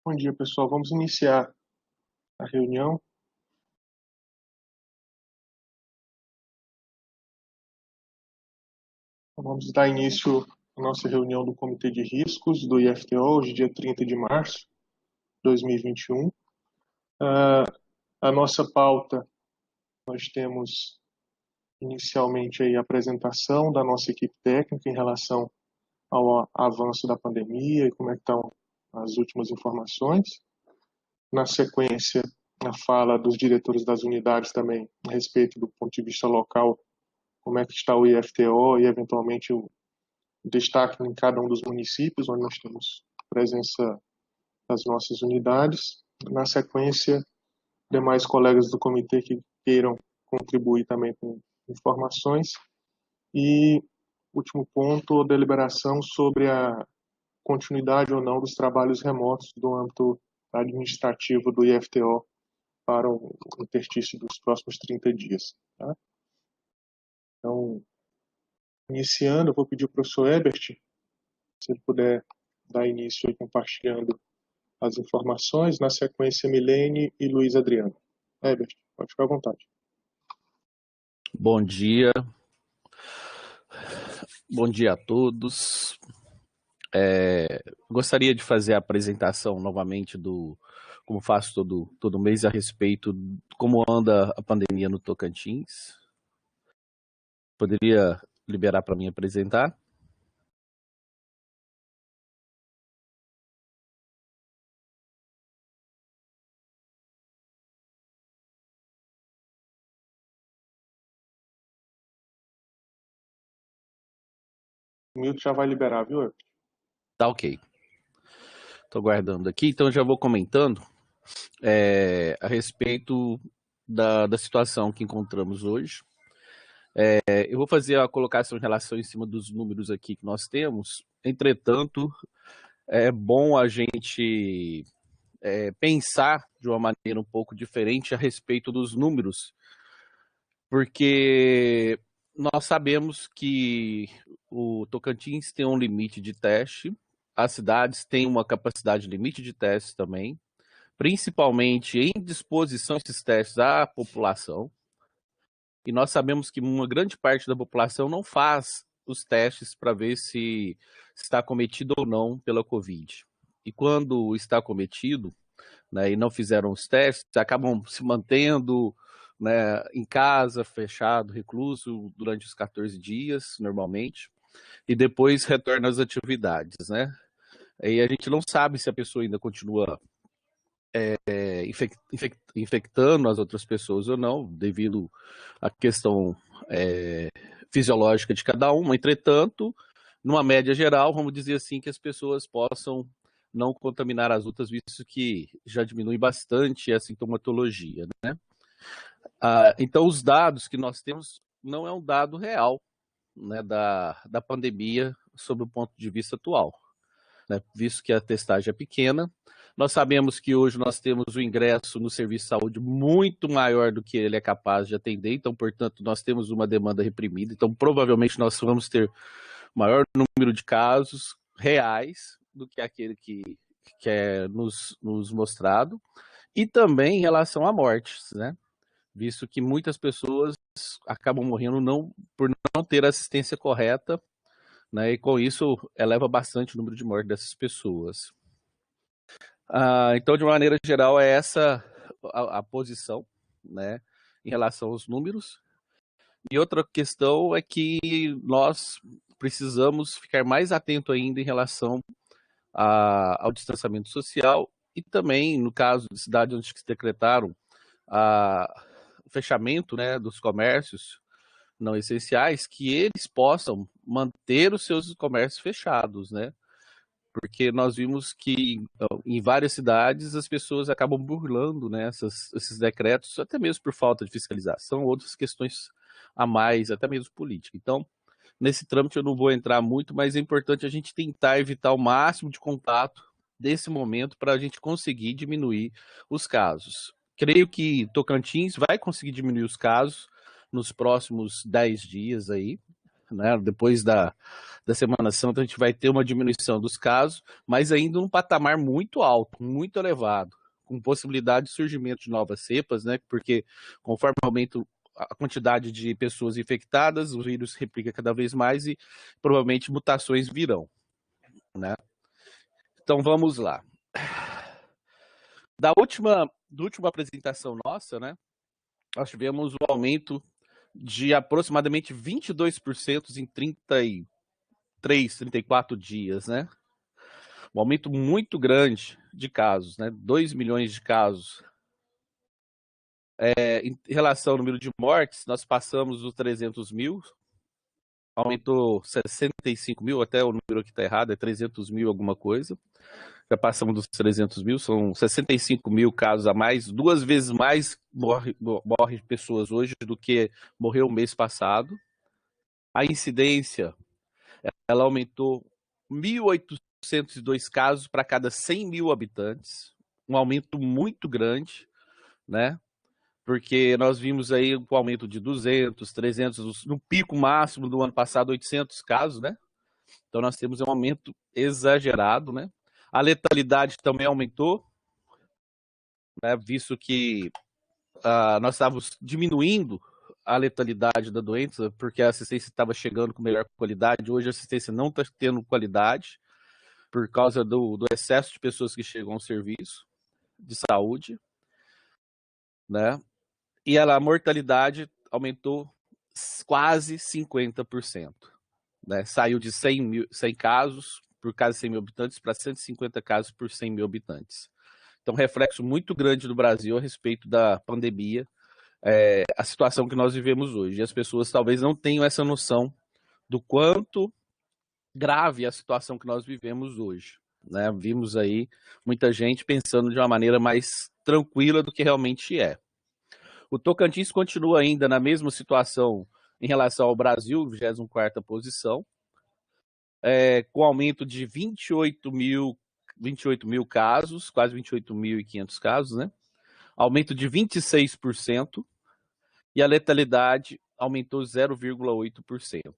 Bom dia, pessoal. Vamos iniciar a reunião. Vamos dar início à nossa reunião do Comitê de Riscos do IFTO, hoje, dia 30 de março de 2021. A nossa pauta, nós temos inicialmente aí a apresentação da nossa equipe técnica em relação ao avanço da pandemia e como é que estão as últimas informações. Na sequência, a fala dos diretores das unidades também a respeito do ponto de vista local, como é que está o IFTO e, eventualmente, o destaque em cada um dos municípios onde nós temos presença das nossas unidades. Na sequência, demais colegas do comitê que queiram contribuir também com informações. E, último ponto, deliberação sobre a continuidade ou não dos trabalhos remotos do âmbito administrativo do IFTO para o interstício dos próximos 30 dias. Tá? Então, iniciando, eu vou pedir para o professor Ebert, se ele puder dar início aí compartilhando as informações. Na sequência, Milene e Luiz Adriano. Ebert, pode ficar à vontade. Bom dia. Bom dia a todos. Gostaria de fazer a apresentação novamente como faço todo mês, a respeito de como anda a pandemia no Tocantins. Poderia liberar para mim apresentar? O Milton já vai liberar, viu, Ebert? Tá ok. Estou guardando aqui, então já vou comentando a respeito da situação que encontramos hoje. Eu vou fazer a colocação em relação em cima dos números aqui que nós temos. Entretanto, é bom a gente pensar de uma maneira um pouco diferente a respeito dos números, porque nós sabemos que o Tocantins tem um limite de teste, as cidades têm uma capacidade limite de testes também, principalmente em disposição desses testes à população, e nós sabemos que uma grande parte da população não faz os testes para ver se está acometido ou não pela Covid. E quando está acometido, né, e não fizeram os testes, acabam se mantendo, né, em casa, fechado, recluso, durante os 14 dias, normalmente, e depois retorna às atividades, né? E a gente não sabe se a pessoa ainda continua infectando as outras pessoas ou não, devido à questão fisiológica de cada uma. Entretanto, numa média geral, vamos dizer assim, que as pessoas possam não contaminar as outras, visto que já diminui bastante a sintomatologia, né? Então, os dados que nós temos não é um dado real, né, da pandemia sob o ponto de vista atual, né, visto que a testagem é pequena. Nós sabemos que hoje nós temos o ingresso no serviço de saúde muito maior do que ele é capaz de atender, então, portanto, nós temos uma demanda reprimida, então, provavelmente, nós vamos ter maior número de casos reais do que aquele que é nos mostrado, e também em relação a mortes, né? Visto que muitas pessoas acabam morrendo por não ter assistência correta, né? E com isso eleva bastante o número de mortes dessas pessoas. Então, de uma maneira geral, é essa a posição, né, em relação aos números. E outra questão é que nós precisamos ficar mais atento ainda em relação ao distanciamento social e também, no caso de cidades onde se decretaram o fechamento, né, dos comércios não essenciais, que eles possam manter os seus comércios fechados, né? Porque nós vimos que em várias cidades as pessoas acabam burlando, né, esses decretos, até mesmo por falta de fiscalização, outras questões a mais, até mesmo política. Então, nesse trâmite eu não vou entrar muito, mas é importante a gente tentar evitar o máximo de contato desse momento para a gente conseguir diminuir os casos. Creio que Tocantins vai conseguir diminuir os casos nos próximos 10 dias aí, né? Depois da Semana Santa a gente vai ter uma diminuição dos casos, mas ainda um patamar muito alto, muito elevado, com possibilidade de surgimento de novas cepas, né? Porque conforme aumenta a quantidade de pessoas infectadas, o vírus replica cada vez mais e provavelmente mutações virão, né? Então vamos lá. Da última apresentação nossa, né? Nós tivemos um aumento de aproximadamente 22% em 33, 34 dias, né? Um aumento muito grande de casos, né? 2 milhões de casos. Em relação ao número de mortes, nós passamos dos 300 mil, aumentou 65 mil, até o número aqui está errado, é 300 mil alguma coisa. Já passamos dos 300 mil, são 65 mil casos a mais, 2 vezes mais morre pessoas hoje do que morreu o mês passado. A incidência, ela aumentou 1.802 casos para cada 100 mil habitantes, um aumento muito grande, né? Porque nós vimos aí um aumento de 200, 300, no pico máximo do ano passado, 800 casos, né? Então nós temos um aumento exagerado, né? A letalidade também aumentou, né? Visto que nós estávamos diminuindo a letalidade da doença, porque a assistência estava chegando com melhor qualidade. Hoje a assistência não está tendo qualidade por causa do excesso de pessoas que chegam ao serviço de saúde, né? E a mortalidade aumentou quase 50%, né? Saiu de 100 casos por cada 100 mil habitantes para 150 casos por 100 mil habitantes. Então, reflexo muito grande do Brasil a respeito da pandemia, a situação que nós vivemos hoje. E as pessoas talvez não tenham essa noção do quanto grave é a situação que nós vivemos hoje, né? Vimos aí muita gente pensando de uma maneira mais tranquila do que realmente é. O Tocantins continua ainda na mesma situação em relação ao Brasil, 24ª posição, com aumento de 28 mil casos, quase 28.500 casos, né? Aumento de 26%, e a letalidade aumentou 0,8%.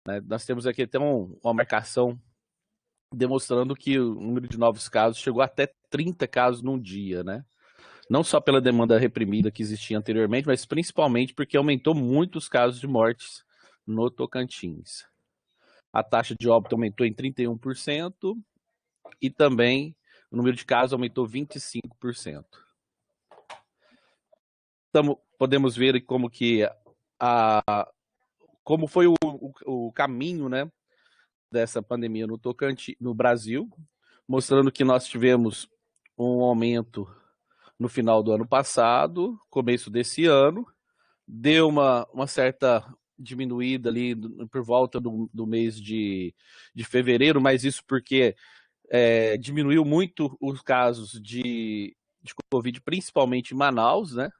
Né? Nós temos aqui até uma marcação demonstrando que o número de novos casos chegou até 30 casos num dia, né? Não só pela demanda reprimida que existia anteriormente, mas principalmente porque aumentou muito os casos de mortes no Tocantins. A taxa de óbito aumentou em 31% e também o número de casos aumentou 25%. Podemos ver como que como foi o caminho, né, dessa pandemia no Tocantins, no Brasil, mostrando que nós tivemos um aumento no final do ano passado, começo desse ano, deu uma certa diminuída ali por volta do mês de fevereiro, mas isso porque diminuiu muito os casos de Covid, principalmente em Manaus, né?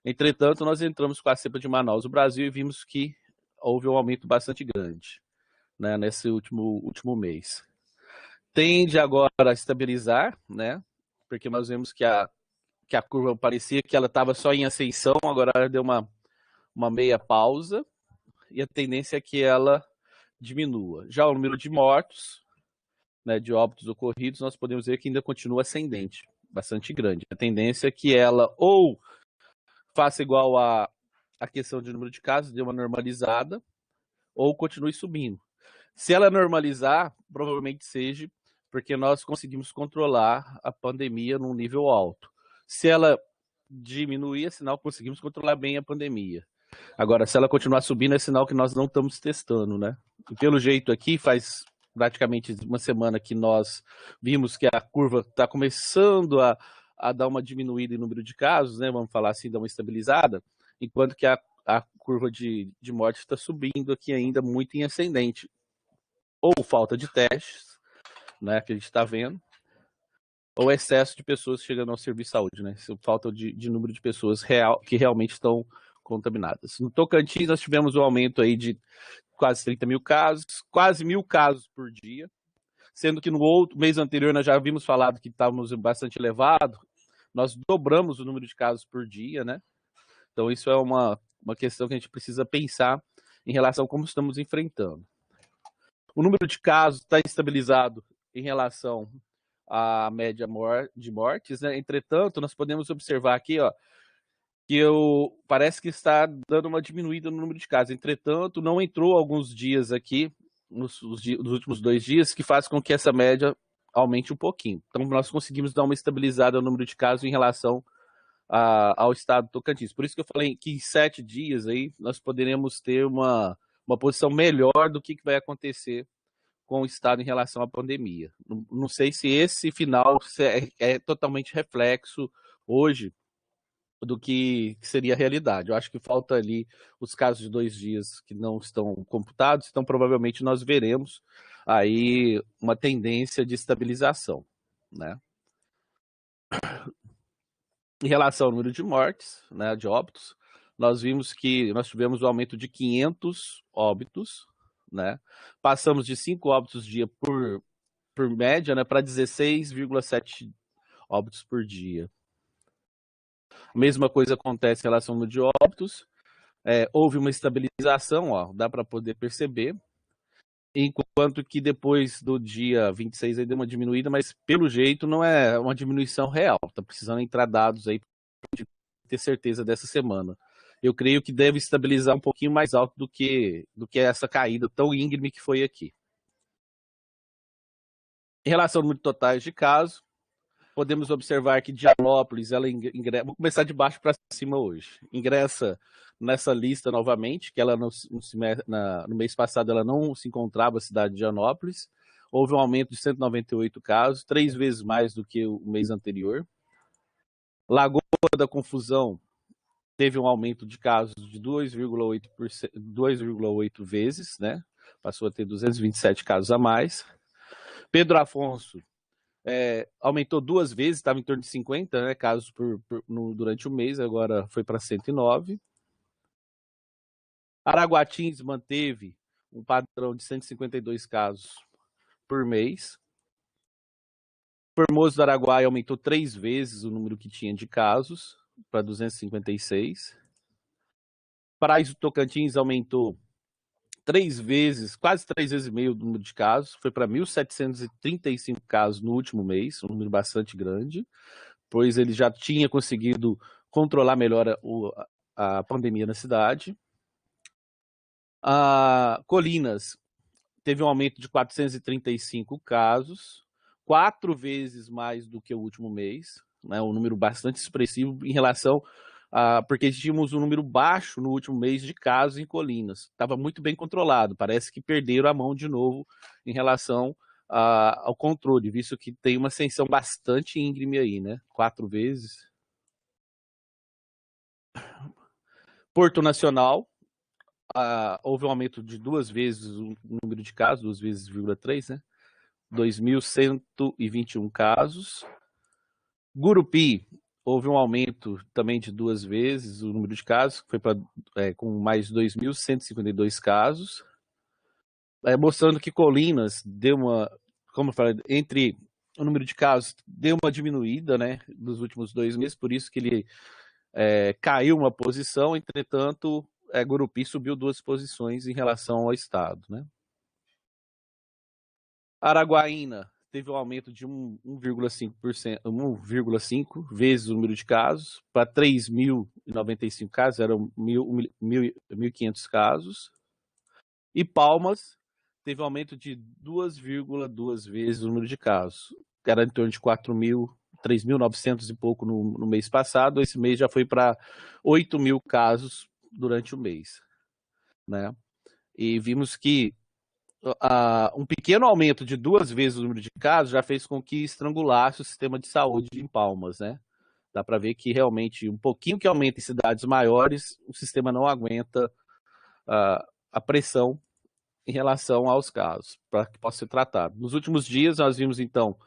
Entretanto, nós entramos com a cepa de Manaus no Brasil e vimos que houve um aumento bastante grande, né, nesse último mês. Tende agora a estabilizar, né? Porque nós vemos que a curva parecia que ela estava só em ascensão, agora ela deu uma meia pausa e a tendência é que ela diminua. Já o número de mortos, né, de óbitos ocorridos, nós podemos ver que ainda continua ascendente, bastante grande. A tendência é que ela ou faça igual a questão de número de casos, dê uma normalizada, ou continue subindo. Se ela normalizar, provavelmente seja porque nós conseguimos controlar a pandemia num nível alto. Se ela diminuir, é sinal que conseguimos controlar bem a pandemia. Agora, se ela continuar subindo, é sinal que nós não estamos testando, né? E pelo jeito aqui, faz praticamente uma semana que nós vimos que a curva está começando a dar uma diminuída em número de casos, né? Vamos falar assim, dar uma estabilizada, enquanto que a curva de morte está subindo aqui ainda muito em ascendente. Ou falta de testes, né, que a gente está vendo, ou excesso de pessoas chegando ao serviço de saúde, né? Falta de número de pessoas que realmente estão contaminadas. No Tocantins, nós tivemos um aumento aí de quase 30 mil casos, quase 1.000 casos por dia, sendo que no outro mês anterior nós já havíamos falado que estávamos bastante elevado, nós dobramos o número de casos por dia, né? Então isso é uma questão que a gente precisa pensar em relação a como estamos enfrentando. O número de casos está estabilizado em relação à média de mortes, né? Entretanto, nós podemos observar aqui, ó, que parece que está dando uma diminuída no número de casos. Entretanto, não entrou alguns dias aqui, nos últimos 2 dias, que faz com que essa média aumente um pouquinho. Então, nós conseguimos dar uma estabilizada no número de casos em relação ao estado do Tocantins. Por isso que eu falei que em 7 dias aí nós poderemos ter uma posição melhor do que vai acontecer com o estado em relação à pandemia. Não sei se esse final é totalmente reflexo hoje do que seria a realidade. Eu acho que falta ali os casos de 2 dias que não estão computados, então provavelmente nós veremos aí uma tendência de estabilização, né? Em relação ao número de mortes, né, de óbitos, nós vimos que nós tivemos um aumento de 500 óbitos, né? Passamos de 5 óbitos dia por média, né, para 16,7 óbitos por dia. A mesma coisa acontece em relação ao número de óbitos. Houve uma estabilização, ó, dá para poder perceber, enquanto que depois do dia 26 aí deu uma diminuída, mas pelo jeito não é uma diminuição real. Está precisando entrar dados aí para ter certeza dessa semana. Eu creio que deve estabilizar um pouquinho mais alto do que essa caída tão íngreme que foi aqui. Em relação ao número de totais de casos, podemos observar que Dianópolis, ela ingressa, vou começar de baixo para cima hoje, ingressa nessa lista novamente, que ela no mês passado ela não se encontrava a cidade de Dianópolis, houve um aumento de 198 casos, 3 vezes mais do que o mês anterior. Lagoa da Confusão teve um aumento de casos de 2,8 vezes, né? Passou a ter 227 casos a mais. Pedro Afonso aumentou 2 vezes, estava em torno de 50, né, casos durante o mês, agora foi para 109. Araguatins manteve um padrão de 152 casos por mês. Formoso do Araguaia aumentou 3 vezes o número que tinha de casos, para 256. Paraíso do Tocantins aumentou 3 vezes, quase 3 vezes e meio o número de casos, foi para 1.735 casos no último mês, um número bastante grande, pois ele já tinha conseguido controlar melhor a pandemia na cidade. Colinas teve um aumento de 435 casos, 4 vezes mais do que o último mês, né, um número bastante expressivo em relação porque tínhamos um número baixo no último mês de casos em Colinas. Estava muito bem controlado, parece que perderam a mão de novo em relação ao controle, visto que tem uma ascensão bastante íngreme aí, né? 4 vezes. Porto Nacional, houve um aumento de 2 vezes o número de casos, 2 vezes, 3, né? 2.121 casos. Gurupi, houve um aumento também de 2 vezes o número de casos, que foi com mais 2.152 casos, mostrando que Colinas deu como eu falei, entre o número de casos, deu uma diminuída, né, nos últimos 2 meses, por isso que ele caiu uma posição, entretanto, Gurupi subiu 2 posições em relação ao estado, né. Araguaína teve um aumento de 1,5 vezes o número de casos, para 3.095 casos, eram 1.500 casos. E Palmas teve um aumento de 2,2 vezes o número de casos, que era em torno de 3.900 e pouco no mês passado, esse mês já foi para 8.000 casos durante o mês, né? E vimos que um pequeno aumento de 2 vezes o número de casos já fez com que estrangulasse o sistema de saúde em Palmas, né? Dá para ver que realmente um pouquinho que aumenta em cidades maiores, o sistema não aguenta a pressão em relação aos casos, para que possa ser tratado. Nos últimos dias, nós vimos, então,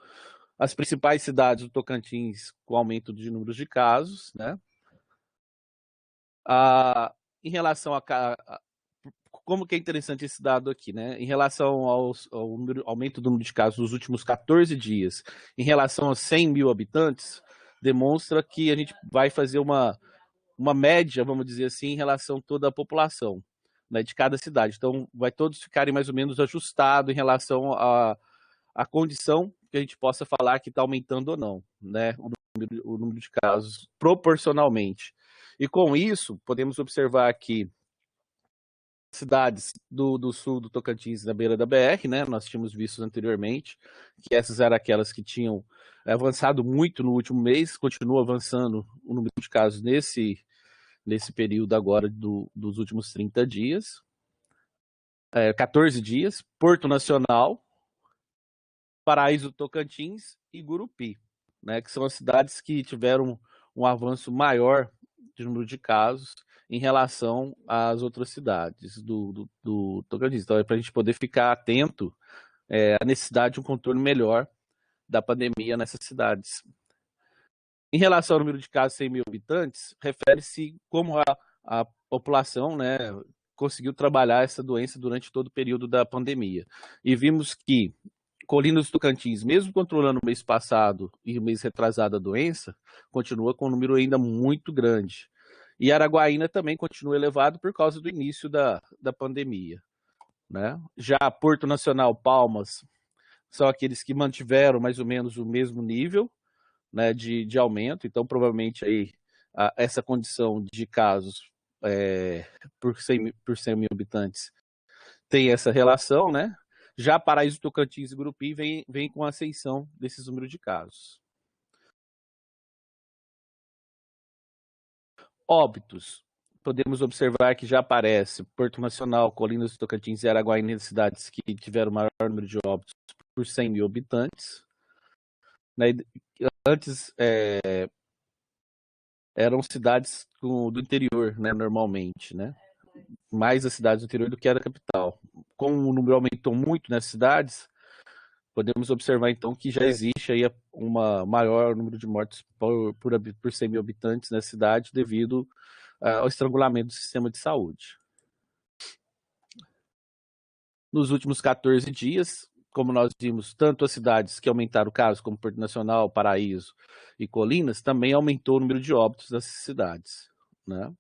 as principais cidades do Tocantins com aumento de números de casos, né? Em relação como que é interessante esse dado aqui, né? Em relação ao aumento do número de casos nos últimos 14 dias, em relação a 100 mil habitantes, demonstra que a gente vai fazer uma média, vamos dizer assim, em relação a toda a população. né, de cada cidade. Então, vai todos ficarem mais ou menos ajustados em relação à condição que a gente possa falar que está aumentando ou não, né, o número de casos proporcionalmente. E com isso, podemos observar que cidades do sul do Tocantins, na beira da BR, né, nós tínhamos visto anteriormente, que essas eram aquelas que tinham avançado muito no último mês, continua avançando o número de casos nesse período agora dos últimos 30 dias, 14 dias, Porto Nacional, Paraíso do Tocantins e Gurupi, né, que são as cidades que tiveram um avanço maior de número de casos em relação às outras cidades do Tocantins. Então, é para a gente poder ficar atento à necessidade de um controle melhor da pandemia nessas cidades. Em relação ao número de casos 100 mil habitantes, refere-se como a população, né, conseguiu trabalhar essa doença durante todo o período da pandemia. E vimos que Colinas do Tocantins, mesmo controlando o mês passado e o mês retrasado a doença, continua com um número ainda muito grande. E Araguaína também continua elevado por causa do início da pandemia, né? Já Porto Nacional, Palmas, são aqueles que mantiveram mais ou menos o mesmo nível, né, de aumento. Então, provavelmente, aí, essa condição de casos por 100 mil habitantes tem essa relação, né? Já Paraíso, Tocantins e Gurupi vem com a ascensão desses números de casos. Óbitos. Podemos observar que já aparece Porto Nacional, Colinas do Tocantins e Araguaína, cidades que tiveram o maior número de óbitos por 100 mil habitantes. Antes eram cidades do interior, né, normalmente, né? Mais as cidades do interior do que a capital. Como o número aumentou muito nas cidades, podemos observar então que já existe aí um maior número de mortes por 100 mil habitantes na cidade devido ao estrangulamento do sistema de saúde. Nos últimos 14 dias, como nós vimos, tanto as cidades que aumentaram casos, como Porto Nacional, Paraíso e Colinas, também aumentou o número de óbitos dessas cidades, né?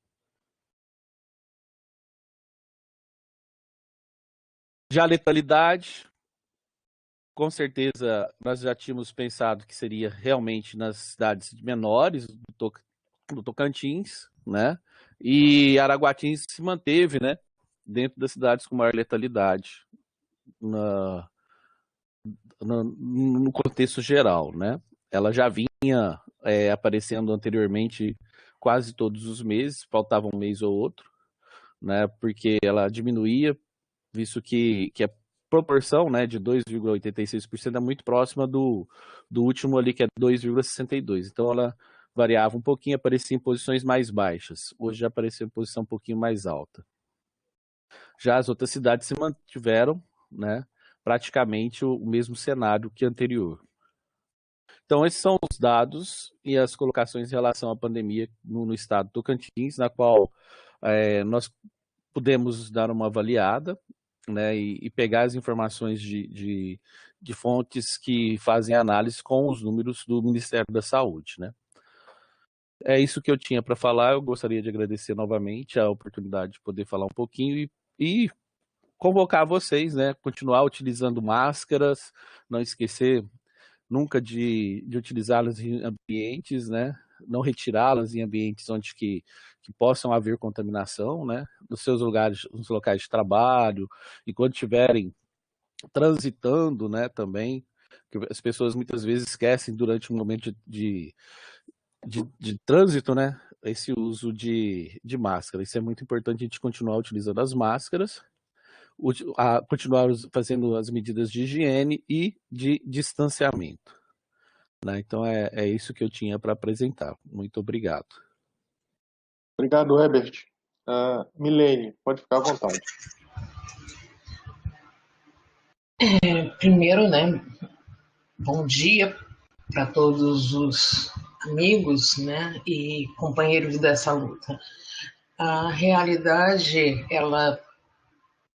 Já a letalidade, com certeza nós já tínhamos pensado que seria realmente nas cidades menores do Tocantins, né? E Araguatins se manteve, né, dentro das cidades com maior letalidade no contexto geral, né? Ela já vinha aparecendo anteriormente quase todos os meses, faltava um mês ou outro, né? Porque ela diminuía, visto que a proporção, né, de 2,86% é muito próxima do último ali, que é 2,62%. Então ela variava um pouquinho, aparecia em posições mais baixas. Hoje já apareceu em posição um pouquinho mais alta. Já as outras cidades se mantiveram, né, praticamente o mesmo cenário que anterior. Então, esses são os dados e as colocações em relação à pandemia no estado do Tocantins, na qual nós pudemos dar uma avaliada, né, e pegar as informações de fontes que fazem análise com os números do Ministério da Saúde, né. É isso que eu tinha para falar. Eu gostaria de agradecer novamente a oportunidade de poder falar um pouquinho e convocar vocês, né, continuar utilizando máscaras, não esquecer nunca de utilizá-las em ambientes, né, não retirá-las em ambientes onde que possam haver contaminação, né, nos seus lugares, nos locais de trabalho, e quando estiverem transitando, né, também, que as pessoas muitas vezes esquecem durante um momento de trânsito, né, esse uso de máscara. Isso é muito importante, a gente continuar utilizando as máscaras, continuar fazendo as medidas de higiene e de distanciamento, né? Então é isso que eu tinha para apresentar. Muito obrigado. Obrigado, Herbert. Milene, pode ficar à vontade. Primeiro, né, bom dia para todos os amigos, né, e companheiros dessa luta. A realidade, ela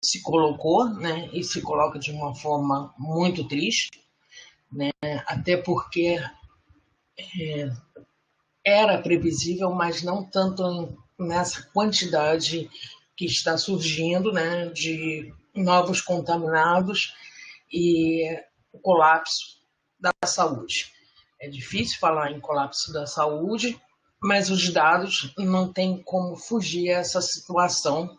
se colocou, né, e se coloca de uma forma muito triste, né, até porque era previsível, mas não tanto nessa quantidade que está surgindo, né, de novos contaminados e o colapso da saúde. É difícil falar em colapso da saúde, mas os dados não têm como fugir a essa situação.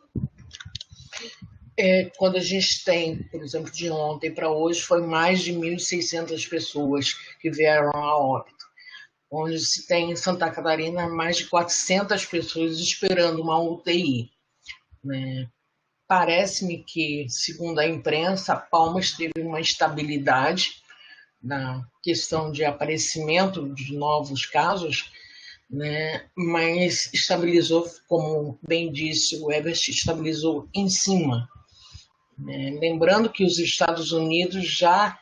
Quando a gente tem, por exemplo, de ontem para hoje, foi mais de 1.600 pessoas que vieram a óbito, onde se tem em Santa Catarina mais de 400 pessoas esperando uma UTI. Né? Parece-me que, segundo a imprensa, Palmas teve uma estabilidade na questão de aparecimento de novos casos, né? Mas estabilizou, como bem disse o Ebert, estabilizou em cima. Né? Lembrando que os Estados Unidos já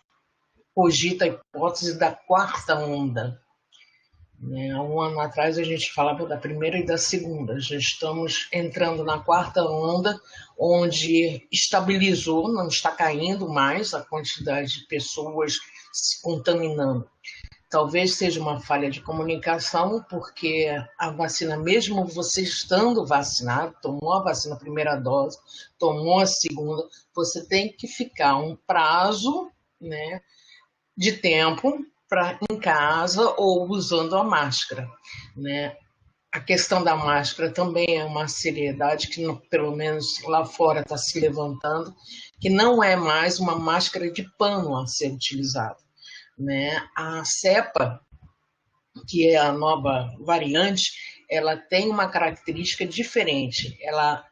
cogita a hipótese da quarta onda. Há um ano atrás a gente falava da primeira e da segunda. Já estamos entrando na quarta onda, onde estabilizou, não está caindo mais a quantidade de pessoas se contaminando. Talvez seja uma falha de comunicação, porque a vacina, mesmo você estando vacinado, tomou a vacina, a primeira dose, tomou a segunda, você tem que ficar um prazo, né, de tempo em casa ou usando a máscara. Né? A questão da máscara também é uma seriedade que, pelo menos lá fora, está se levantando, que não é mais uma máscara de pano a ser utilizada. Né? A cepa, que é a nova variante, ela tem uma característica diferente.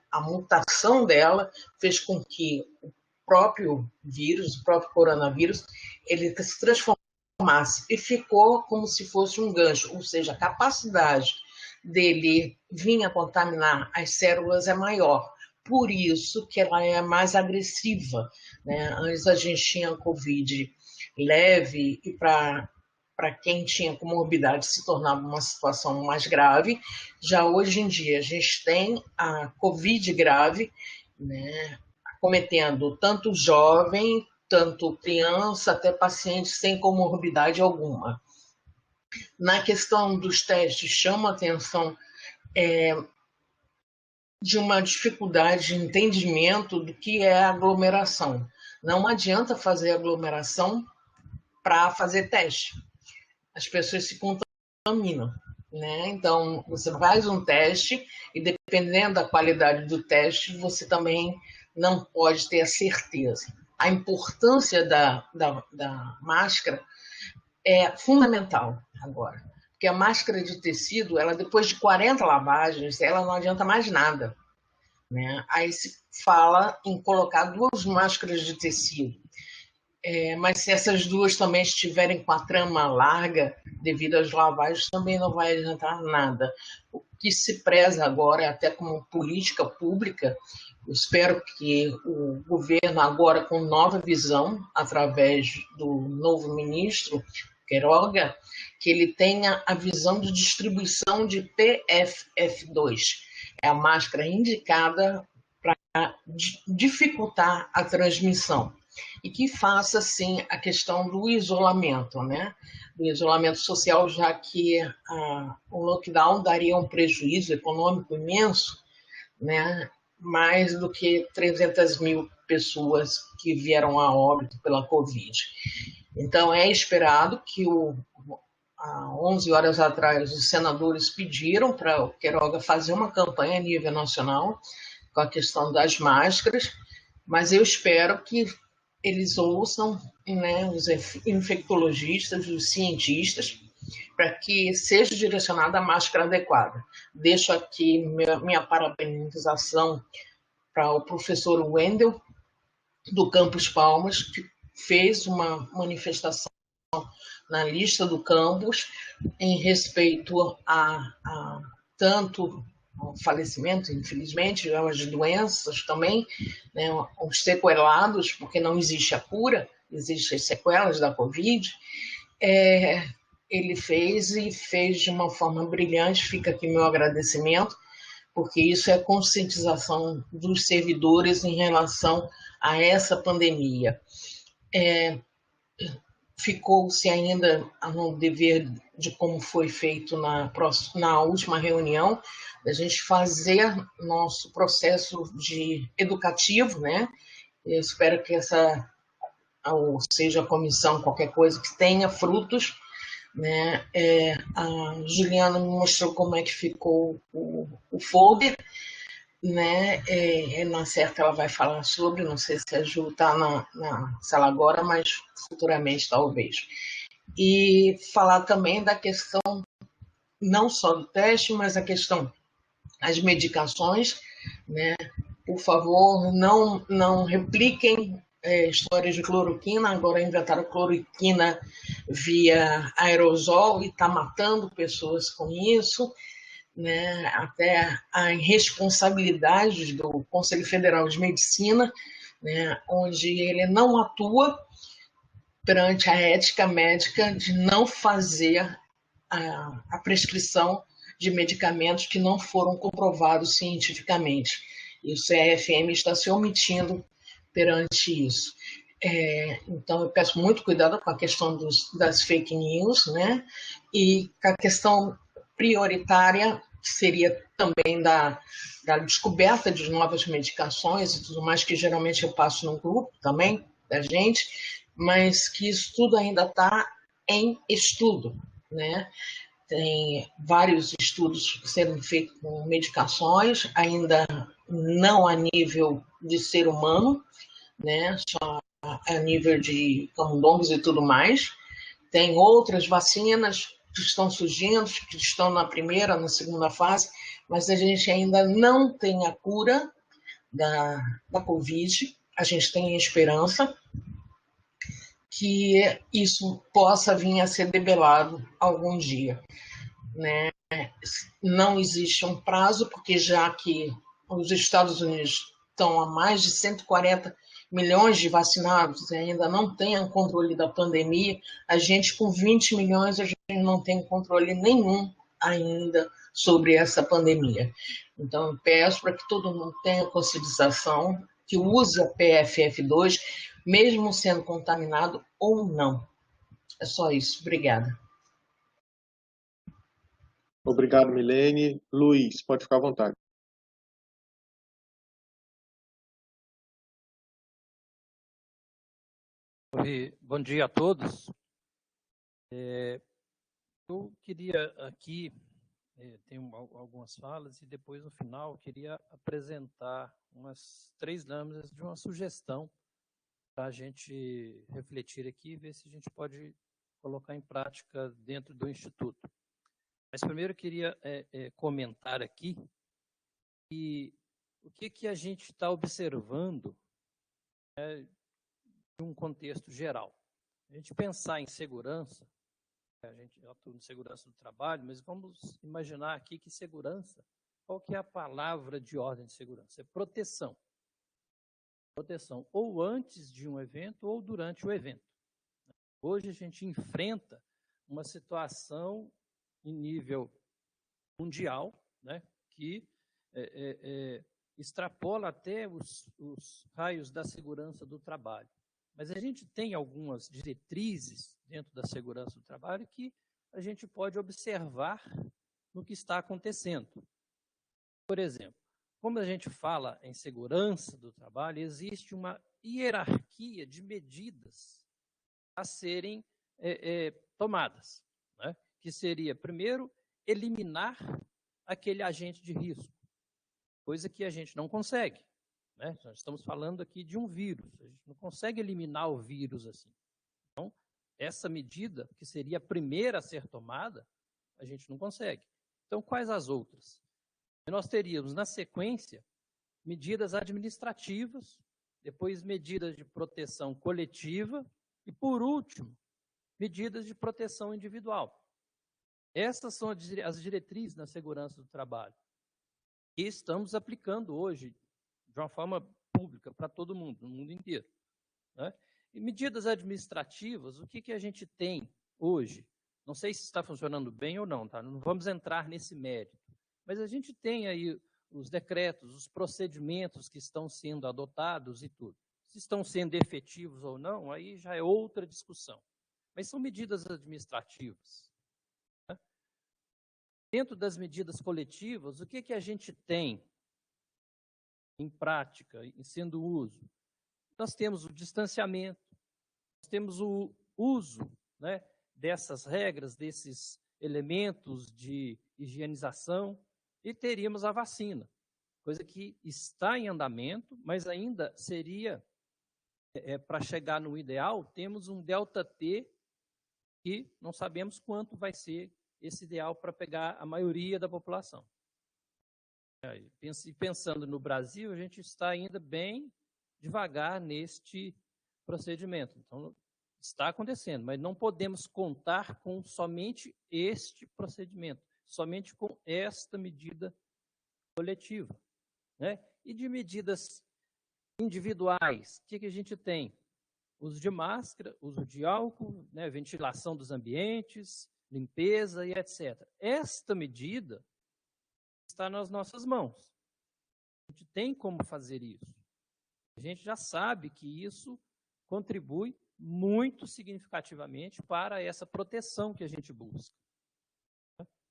A mutação dela fez com que o próprio vírus, o próprio coronavírus, ele se transformasse e ficou como se fosse um gancho, ou seja, a capacidade dele vir a contaminar as células é maior. Por isso que ela é mais agressiva. Né? Antes a gente tinha Covid leve e para quem tinha comorbidade se tornava uma situação mais grave. Já hoje em dia a gente tem a Covid grave, né, acometendo tanto jovem, tanto criança, até pacientes sem comorbidade alguma. Na questão dos testes, chama a atenção de uma dificuldade de entendimento do que é aglomeração. Não adianta fazer aglomeração para fazer teste. As pessoas se contaminam. Né? Então, você faz um teste e, dependendo da qualidade do teste, você também não pode ter a certeza. A importância da máscara é fundamental agora. Porque a máscara de tecido, ela depois de 40 lavagens, ela não adianta mais nada. Né? Aí se fala em colocar 2 máscaras de tecido. Mas se essas 2 também estiverem com a trama larga, devido às lavagens, também não vai adiantar nada. O que se preza agora, até como política pública, eu espero que o governo agora, com nova visão, através do novo ministro, Queiroga, que ele tenha a visão de distribuição de PFF2. É a máscara indicada para dificultar a transmissão. E que faça, sim, a questão do isolamento, né? Do isolamento social, já que o lockdown daria um prejuízo econômico imenso, né? Mais do que 300 mil pessoas que vieram a óbito pela Covid. Então, é esperado que há 11 horas atrás, os senadores pediram para o Queiroga fazer uma campanha a nível nacional com a questão das máscaras, mas eu espero que eles ouçam, né, os infectologistas, os cientistas, para que seja direcionada a máscara adequada. Deixo aqui minha parabenização para o professor Wendel, do Campus Palmas, que fez uma manifestação na lista do campus em respeito a tanto ao falecimento, infelizmente, as doenças também, né, os sequelados, porque não existe a cura, existem as sequelas da Covid. Ele fez de uma forma brilhante, fica aqui meu agradecimento, porque isso é conscientização dos servidores em relação a essa pandemia. Ficou-se ainda no dever de como foi feito na última reunião, da gente fazer nosso processo educativo, né? Eu espero que ou seja, a comissão, qualquer coisa, que tenha frutos, né? A Juliana me mostrou como é que ficou o folder, né? Na certa ela vai falar sobre, não sei se a Ju está na sala agora, mas futuramente talvez. E falar também da questão não só do teste, mas a questão das medicações, né? Por favor, não repliquem histórias de cloroquina. Agora inventaram cloroquina via aerosol e está matando pessoas com isso, né? Até a irresponsabilidade do Conselho Federal de Medicina, né? Onde ele não atua perante a ética médica de não fazer a prescrição de medicamentos que não foram comprovados cientificamente. E o CFM está se omitindo perante isso. Então, eu peço muito cuidado com a questão das fake news, né? E com a questão prioritária, que seria também da descoberta de novas medicações e tudo mais, que geralmente eu passo no grupo também, da gente, mas que isso tudo ainda está em estudo, né? Tem vários estudos sendo feitos com medicações, ainda não a nível de ser humano, né? Só a nível de camundongos e tudo mais. Tem outras vacinas que estão surgindo, que estão na primeira, na segunda fase, mas a gente ainda não tem a cura da Covid. A gente tem esperança que isso possa vir a ser debelado algum dia, né? Não existe um prazo, porque já que os Estados Unidos estão a mais de 140 milhões de vacinados e ainda não tem o controle da pandemia, a gente com 20 milhões, a gente não tem controle nenhum ainda sobre essa pandemia. Então, eu peço para que todo mundo tenha conscientização, que use a PFF2, mesmo sendo contaminado ou não. É só isso. Obrigada. Obrigado, Milene. Luiz, pode ficar à vontade. Bom dia a todos. Eu queria aqui, tenho algumas falas, e depois no final queria apresentar umas 3 lâminas de uma sugestão para a gente refletir aqui e ver se a gente pode colocar em prática dentro do Instituto. Mas primeiro eu queria comentar aqui que o que a gente está observando em um contexto geral. A gente pensar em segurança, a gente atua em segurança do trabalho, mas vamos imaginar aqui que segurança, qual que é a palavra de ordem de segurança? É proteção. Proteção ou antes de um evento ou durante o evento. Hoje a gente enfrenta uma situação em nível mundial, né, que extrapola até os raios da segurança do trabalho. Mas a gente tem algumas diretrizes dentro da segurança do trabalho que a gente pode observar no que está acontecendo. Por exemplo, como a gente fala em segurança do trabalho, existe uma hierarquia de medidas a serem tomadas, né? Que seria, primeiro, eliminar aquele agente de risco, coisa que a gente não consegue. Né? Nós estamos falando aqui de um vírus, a gente não consegue eliminar o vírus assim. Então, essa medida, que seria a primeira a ser tomada, a gente não consegue. Então, quais as outras? E nós teríamos, na sequência, medidas administrativas, depois medidas de proteção coletiva e, por último, medidas de proteção individual. Essas são as diretrizes na segurança do trabalho. E estamos aplicando hoje de uma forma pública para todo mundo, no mundo inteiro. Né? E medidas administrativas, o que a gente tem hoje? Não sei se está funcionando bem ou não, tá? Não vamos entrar nesse mérito. Mas a gente tem aí os decretos, os procedimentos que estão sendo adotados e tudo. Se estão sendo efetivos ou não, aí já é outra discussão. Mas são medidas administrativas. dentro das medidas coletivas, o que a gente tem em prática, em sendo uso? Nós temos o distanciamento, nós temos o uso, né, dessas regras, desses elementos de higienização, e teríamos a vacina, coisa que está em andamento, mas ainda seria, para chegar no ideal, temos um delta-T e não sabemos quanto vai ser esse ideal para pegar a maioria da população. Pensando no Brasil, a gente está ainda bem devagar neste procedimento. Então, está acontecendo, mas não podemos contar com somente este procedimento, somente com esta medida coletiva, né? E de medidas individuais, o que a gente tem? Uso de máscara, uso de álcool, né, ventilação dos ambientes, limpeza e etc. Esta medida está nas nossas mãos. A gente tem como fazer isso. A gente já sabe que isso contribui muito significativamente para essa proteção que a gente busca.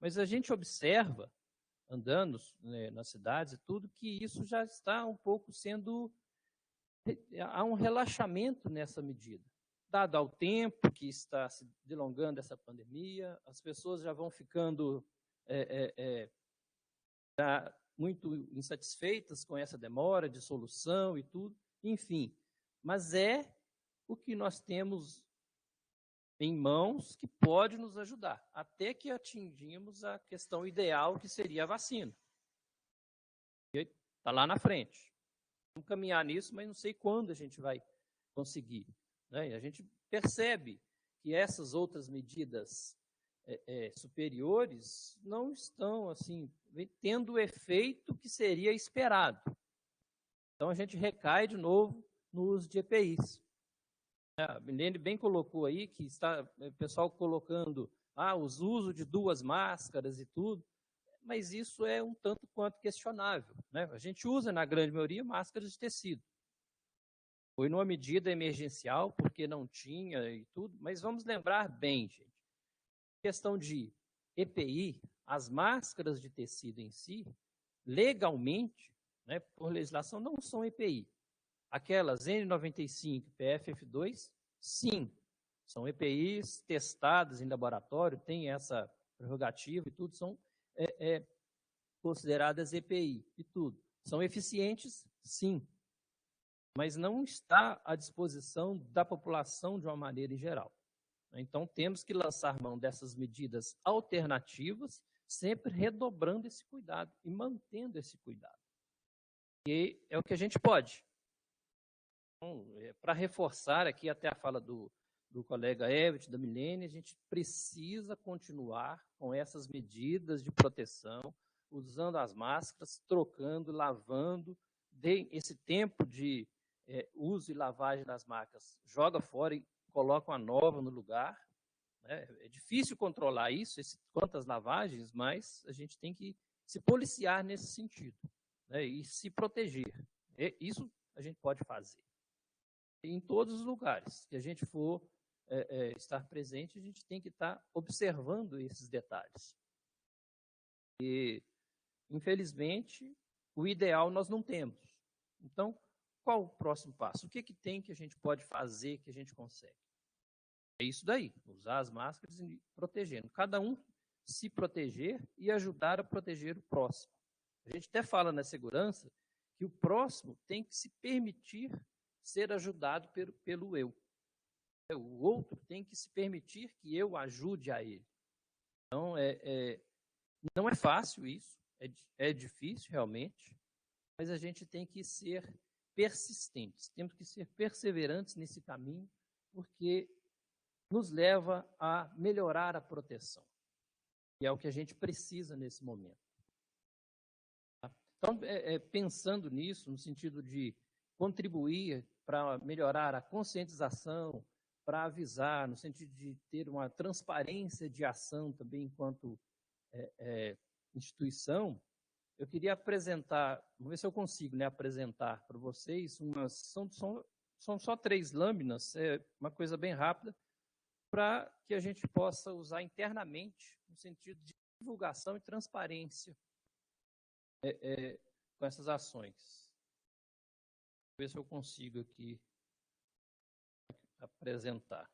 Mas a gente observa, andando, né, nas cidades e tudo, que isso já está um pouco sendo... Há um relaxamento nessa medida. Dado ao tempo que está se delongando essa pandemia, as pessoas já vão ficando já muito insatisfeitas com essa demora de solução e tudo, enfim. Mas é o que nós temos em mãos que pode nos ajudar, até que atingimos a questão ideal, que seria a vacina. Está lá na frente. Vamos caminhar nisso, mas não sei quando a gente vai conseguir, né? E a gente percebe que essas outras medidas superiores não estão assim tendo o efeito que seria esperado. Então a gente recai de novo no uso de EPIs. A Milene bem colocou aí que está o pessoal colocando os usos de 2 máscaras e tudo, mas isso é um tanto quanto questionável, né? A gente usa, na grande maioria, máscaras de tecido. Foi numa medida emergencial, porque não tinha e tudo, mas vamos lembrar bem, gente, questão de EPI, as máscaras de tecido em si, legalmente, né, por legislação, não são EPI. Aquelas N95, PFF2, sim, são EPIs testadas em laboratório, tem essa prerrogativa e tudo, são consideradas EPI e tudo. São eficientes, sim, mas não está à disposição da população de uma maneira em geral. Então, temos que lançar mão dessas medidas alternativas, sempre redobrando esse cuidado e mantendo esse cuidado. E é o que a gente pode. Então, para reforçar aqui até a fala do colega Everett, da Milene, a gente precisa continuar com essas medidas de proteção, usando as máscaras, trocando, lavando, esse tempo de uso e lavagem das máscaras, joga fora e coloca uma nova no lugar, né? É difícil controlar isso, quantas lavagens, mas a gente tem que se policiar nesse sentido, né? E se proteger. Isso a gente pode fazer. Em todos os lugares que a gente for estar presente, a gente tem que estar observando esses detalhes. E, infelizmente, o ideal nós não temos. Então, qual o próximo passo? O que tem que a gente pode fazer, que a gente consegue? É isso daí, usar as máscaras e protegendo. Cada um se proteger e ajudar a proteger o próximo. A gente até fala na segurança que o próximo tem que se permitir ser ajudado pelo eu. O outro tem que se permitir que eu ajude a ele. Então, não é fácil isso, é difícil realmente, mas a gente tem que ser persistentes, temos que ser perseverantes nesse caminho, porque nos leva a melhorar a proteção, que é o que a gente precisa nesse momento. Então, pensando nisso, no sentido de contribuir para melhorar a conscientização, para avisar, no sentido de ter uma transparência de ação também enquanto instituição, eu queria apresentar, vamos ver se eu consigo, né, apresentar para vocês, são só 3 lâminas, uma coisa bem rápida, para que a gente possa usar internamente, no sentido de divulgação e transparência com essas ações. Vou ver se eu consigo aqui apresentar.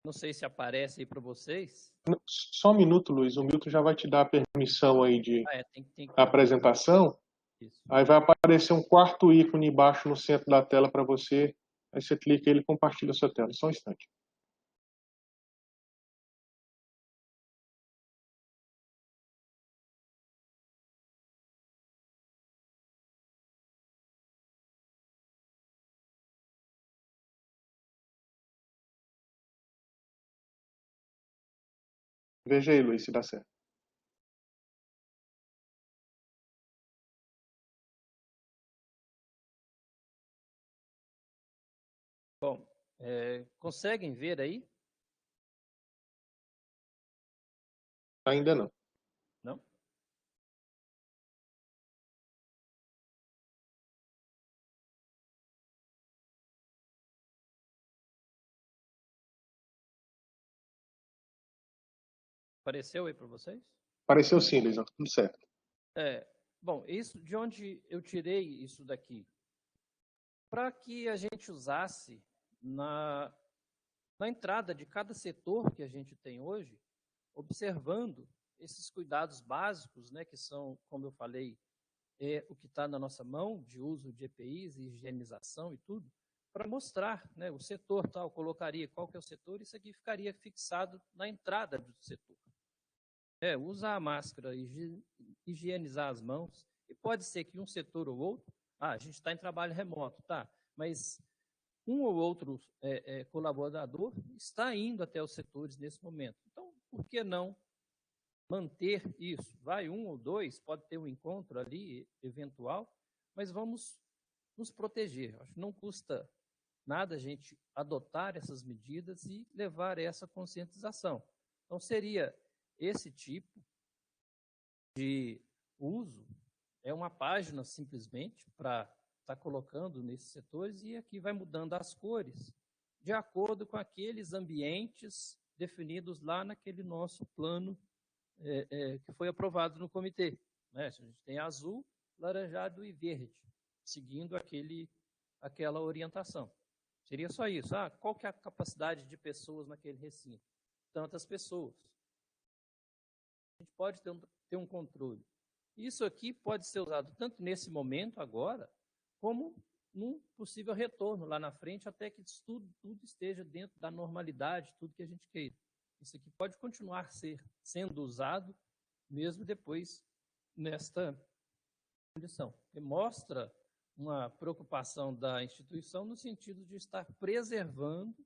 Não sei se aparece aí para vocês. Só um minuto, Luiz. O Milton já vai te dar a permissão aí de Tem que... apresentação. Isso. Aí vai aparecer um quarto ícone embaixo no centro da tela para você. Aí você clica e ele compartilha a sua tela. Só um instante. Veja aí, Luiz, se dá certo. Bom, conseguem ver aí? Ainda não. Não? Apareceu aí para vocês? Apareceu sim, Luiz. Tudo certo. Bom, isso de onde eu tirei isso daqui? Para que a gente usasse na entrada de cada setor que a gente tem hoje, observando esses cuidados básicos, né, que são, como eu falei, o que está na nossa mão, de uso de EPIs, higienização e tudo, para mostrar, né, o setor tal, colocaria qual que é o setor, isso aqui ficaria fixado na entrada do setor. Usar a máscara, higienizar as mãos, e pode ser que um setor ou outro, a gente está em trabalho remoto, tá, mas um ou outro colaborador está indo até os setores nesse momento. Então, por que não manter isso? Vai um ou dois, pode ter um encontro ali, eventual, mas vamos nos proteger. Acho que não custa nada a gente adotar essas medidas e levar essa conscientização. Então, seria esse tipo de uso, uma página simplesmente para estar colocando nesses setores, e aqui vai mudando as cores de acordo com aqueles ambientes definidos lá naquele nosso plano que foi aprovado no comitê. Né? A gente tem azul, laranjado e verde, seguindo aquela orientação. Seria só isso. Qual que é a capacidade de pessoas naquele recinto? Tantas pessoas. A gente pode ter um controle. Isso aqui pode ser usado tanto nesse momento, agora, como num possível retorno lá na frente, até que tudo esteja dentro da normalidade, tudo que a gente queira. Isso aqui pode continuar sendo usado, mesmo depois nesta condição. E mostra uma preocupação da instituição no sentido de estar preservando,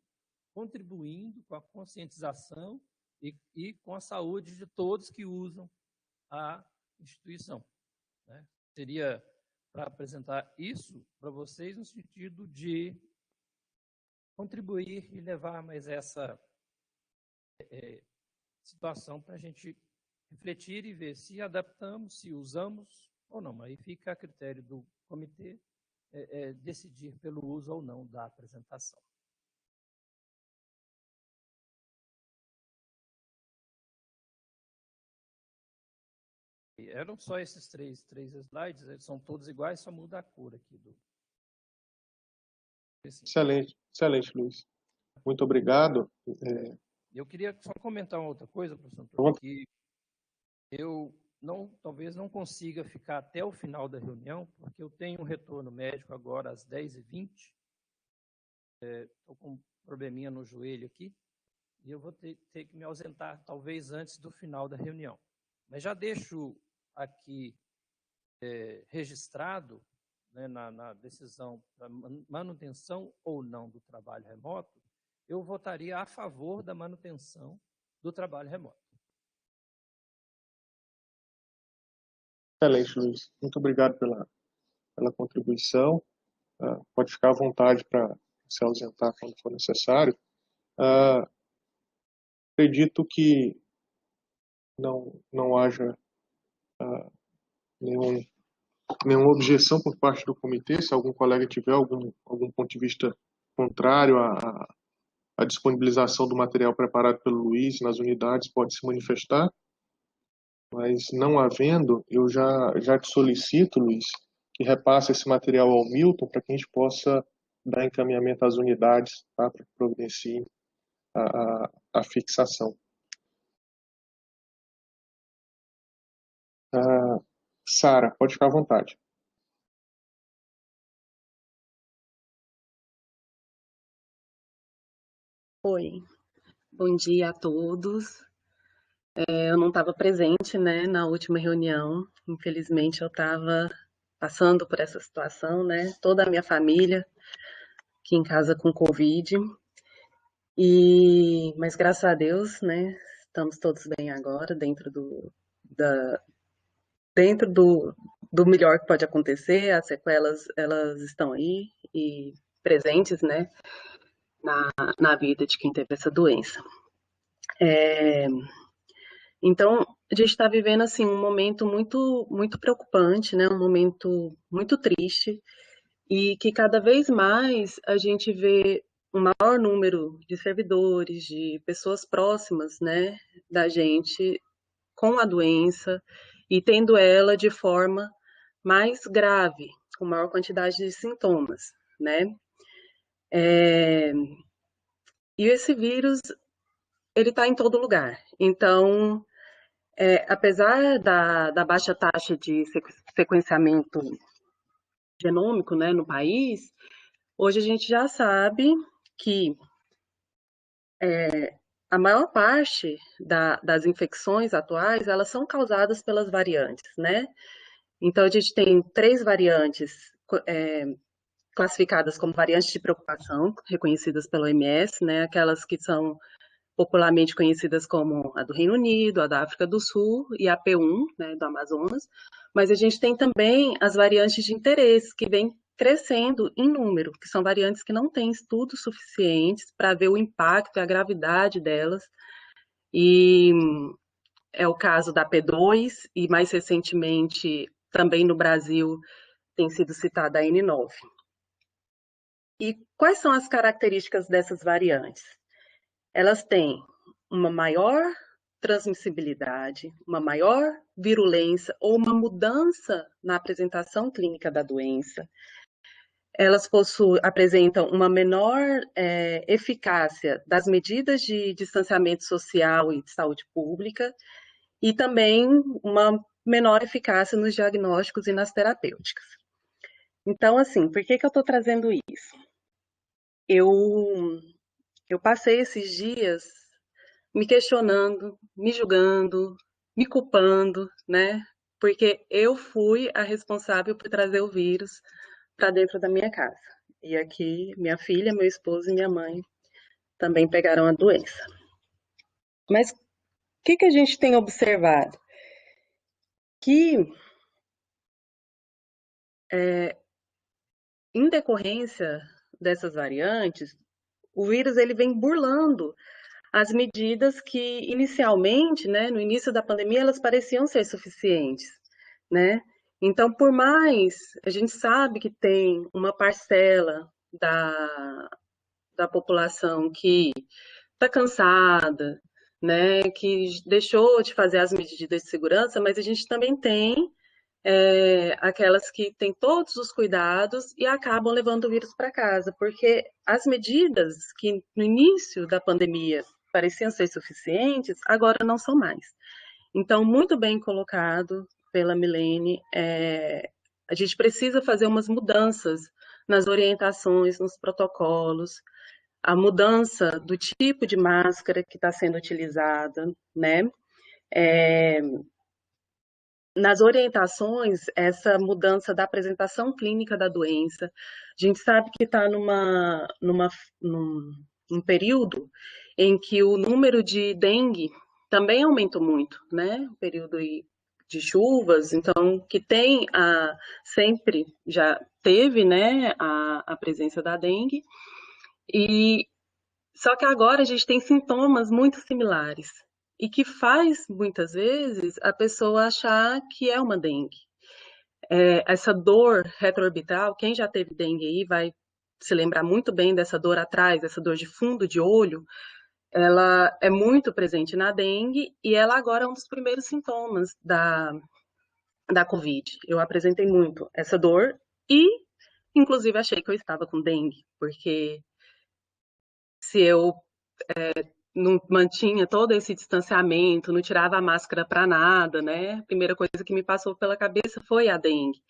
contribuindo com a conscientização e com a saúde de todos que usam a instituição. Né? Seria para apresentar isso para vocês no sentido de contribuir e levar mais essa situação para a gente refletir e ver se adaptamos, se usamos ou não. Aí fica a critério do comitê decidir pelo uso ou não da apresentação. E eram só esses três slides, eles são todos iguais, só muda a cor aqui. Excelente, excelente, Luiz. Muito obrigado. Eu queria só comentar uma outra coisa, professor, que eu talvez não consiga ficar até o final da reunião, porque eu tenho um retorno médico agora às 10h20. Estou com um probleminha no joelho aqui, e eu vou ter que me ausentar, talvez antes do final da reunião. Mas já deixo aqui registrado, né, na decisão da manutenção ou não do trabalho remoto, eu votaria a favor da manutenção do trabalho remoto. Excelente, Luiz. Muito obrigado pela contribuição. Pode ficar à vontade para se ausentar quando for necessário. Acredito que não haja nenhum nenhuma objeção por parte do comitê. Se algum colega tiver algum ponto de vista contrário à disponibilização do material preparado pelo Luiz nas unidades, pode se manifestar. Mas não havendo, eu já te solicito, Luiz, que repasse esse material ao Milton para que a gente possa dar encaminhamento às unidades, tá? Para que providenciem a fixação. Sara, pode ficar à vontade. Oi, bom dia a todos. Eu não estava presente, né, na última reunião. Infelizmente, eu estava passando por essa situação, né? Toda a minha família aqui em casa com Covid. Mas graças a Deus, né, estamos todos bem agora, dentro do melhor que pode acontecer. As sequelas, elas estão aí e presentes, né, na vida de quem teve essa doença. Então, a gente está vivendo assim um momento muito preocupante, né? Um momento muito triste, e que cada vez mais a gente vê um maior número de servidores, de pessoas próximas, né, da gente com a doença e tendo ela de forma mais grave, com maior quantidade de sintomas, né? E esse vírus, ele está em todo lugar. Então, apesar da baixa taxa de sequenciamento genômico, né, no país, hoje a gente já sabe que a maior parte das infecções atuais, elas são causadas pelas variantes, né? Então, a gente tem 3 variantes classificadas como variantes de preocupação, reconhecidas pela OMS, né? Aquelas que são popularmente conhecidas como a do Reino Unido, a da África do Sul e a P1, né, do Amazonas, mas a gente tem também as variantes de interesse, que vêm crescendo em número, que são variantes que não têm estudos suficientes para ver o impacto e a gravidade delas, e é o caso da P2, e mais recentemente, também no Brasil, tem sido citada a N9. E quais são as características dessas variantes? Elas têm uma maior transmissibilidade, uma maior virulência ou uma mudança na apresentação clínica da doença. Elas apresentam uma menor eficácia das medidas de distanciamento social e de saúde pública e também uma menor eficácia nos diagnósticos e nas terapêuticas. Então, assim, por que eu estou trazendo isso? Eu passei esses dias me questionando, me julgando, me culpando, né? Porque eu fui a responsável por trazer o vírus para dentro da minha casa. E aqui, minha filha, meu esposo e minha mãe também pegaram a doença. Mas o que a gente tem observado? Que, em decorrência dessas variantes, o vírus ele vem burlando as medidas que inicialmente, né, no início da pandemia, elas pareciam ser suficientes, né? Então, por mais a gente sabe que tem uma parcela da população que está cansada, né, que deixou de fazer as medidas de segurança, mas a gente também tem aquelas que têm todos os cuidados e acabam levando o vírus para casa, porque as medidas que no início da pandemia pareciam ser suficientes, agora não são mais. Então, muito bem colocado pela Milene, a gente precisa fazer umas mudanças nas orientações, nos protocolos, a mudança do tipo de máscara que está sendo utilizada, né? Nas orientações, essa mudança da apresentação clínica da doença, a gente sabe que está num período em que o número de dengue também aumentou muito, né? Um período de chuvas, então, que tem sempre já teve, né, a presença da dengue, só que agora a gente tem sintomas muito similares e que faz, muitas vezes, a pessoa achar que é uma dengue. essa dor retroorbital, quem já teve dengue aí vai se lembrar muito bem dessa dor atrás, essa dor de fundo de olho, ela é muito presente na dengue e ela agora é um dos primeiros sintomas da Covid. Eu apresentei muito essa dor e, inclusive, achei que eu estava com dengue, porque se eu não mantinha todo esse distanciamento, não tirava a máscara para nada, né? A primeira coisa que me passou pela cabeça foi a dengue.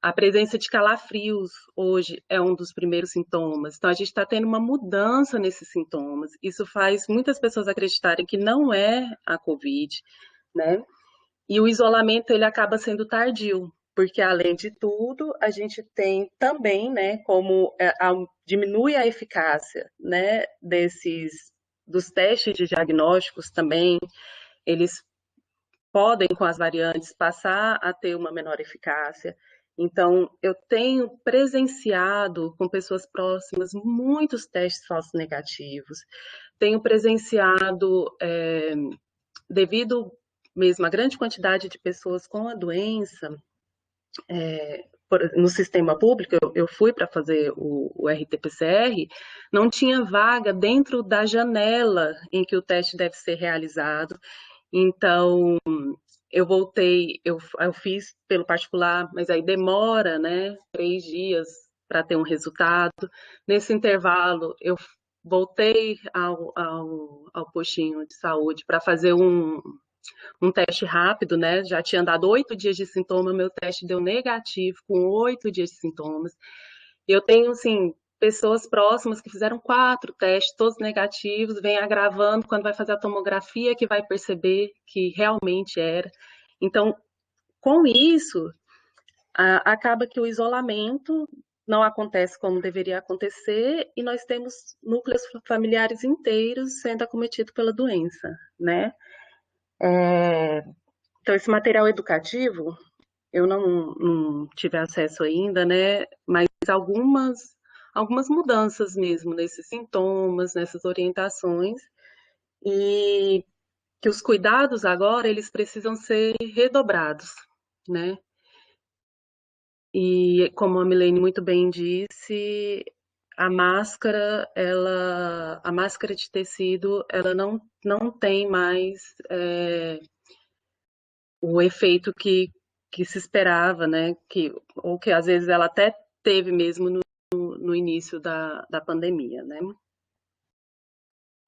A presença de calafrios hoje é um dos primeiros sintomas. Então, a gente está tendo uma mudança nesses sintomas. Isso faz muitas pessoas acreditarem que não é a Covid, né? E o isolamento, ele acaba sendo tardio, porque, além de tudo, a gente tem também, né, como diminui a eficácia, né, dos testes de diagnósticos também, eles podem, com as variantes, passar a ter uma menor eficácia. Então, eu tenho presenciado com pessoas próximas muitos testes falsos negativos. Tenho presenciado, devido mesmo à grande quantidade de pessoas com a doença, no sistema público, eu fui para fazer o RT-PCR, não tinha vaga dentro da janela em que o teste deve ser realizado. Então, eu voltei, eu fiz pelo particular, mas aí demora, né, 3 dias para ter um resultado. Nesse intervalo, eu voltei ao postinho de saúde para fazer um teste rápido, né? Já tinha dado 8 dias de sintoma, meu teste deu negativo, com 8 dias de sintomas. Eu tenho, assim, pessoas próximas que fizeram 4 testes, todos negativos, vem agravando quando vai fazer a tomografia que vai perceber que realmente era. Então, com isso, acaba que o isolamento não acontece como deveria acontecer e nós temos núcleos familiares inteiros sendo acometidos pela doença, né? Então, esse material educativo, eu não tive acesso ainda, né? Mas algumas mudanças mesmo nesses sintomas, nessas orientações, e que os cuidados agora, eles precisam ser redobrados, né? E como a Milene muito bem disse, a máscara de tecido, ela não tem mais o efeito que se esperava, né? Ou que às vezes ela até teve mesmo no início da pandemia, né?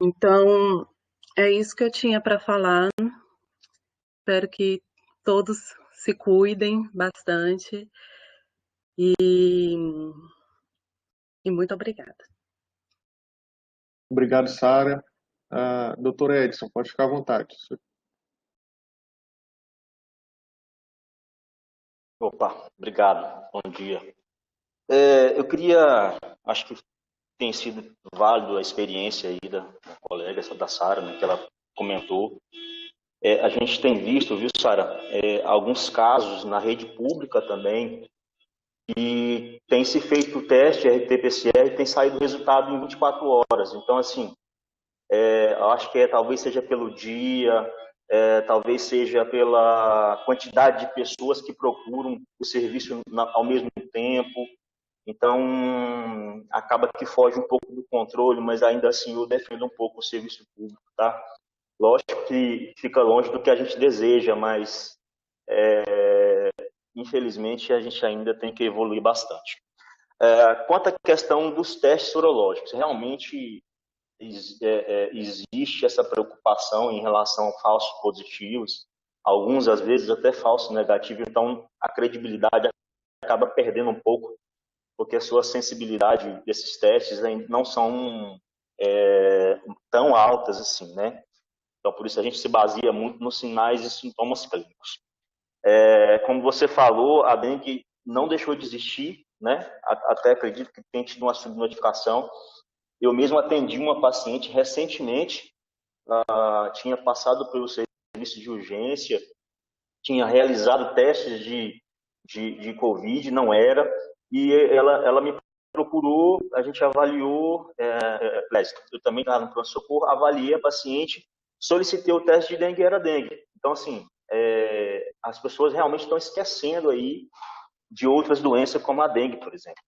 Então, é isso que eu tinha para falar. Espero que todos se cuidem bastante e muito obrigada. Obrigado, Sara. Doutor Edson, pode ficar à vontade. Opa, obrigado. Bom dia. Eu acho que tem sido válido a experiência aí da colega, da Sara, né, que ela comentou. A gente tem visto, viu, Sara, alguns casos na rede pública também, e tem se feito o teste RT-PCR e tem saído o resultado em 24 horas. Então, assim, eu acho que talvez seja pelo dia, talvez seja pela quantidade de pessoas que procuram o serviço ao mesmo tempo. Então, acaba que foge um pouco do controle, mas ainda assim eu defendo um pouco o serviço público, tá? Lógico que fica longe do que a gente deseja, mas infelizmente a gente ainda tem que evoluir bastante. Quanto à questão dos testes sorológicos, realmente existe essa preocupação em relação a falsos positivos, alguns às vezes até falsos negativos, então a credibilidade acaba perdendo um pouco, porque a sua sensibilidade desses testes não são tão altas assim, né? Então, por isso a gente se baseia muito nos sinais e sintomas clínicos. Como você falou, a dengue não deixou de existir, né? Até acredito que tenha tido uma subnotificação. Eu mesmo atendi uma paciente recentemente, tinha passado pelo serviço de urgência, tinha realizado testes de Covid, não era, e ela me procurou, a gente avaliou, eu também estava no pronto-socorro, avaliei a paciente, solicitei o teste de dengue, era dengue. Então, assim, as pessoas realmente estão esquecendo aí de outras doenças como a dengue, por exemplo.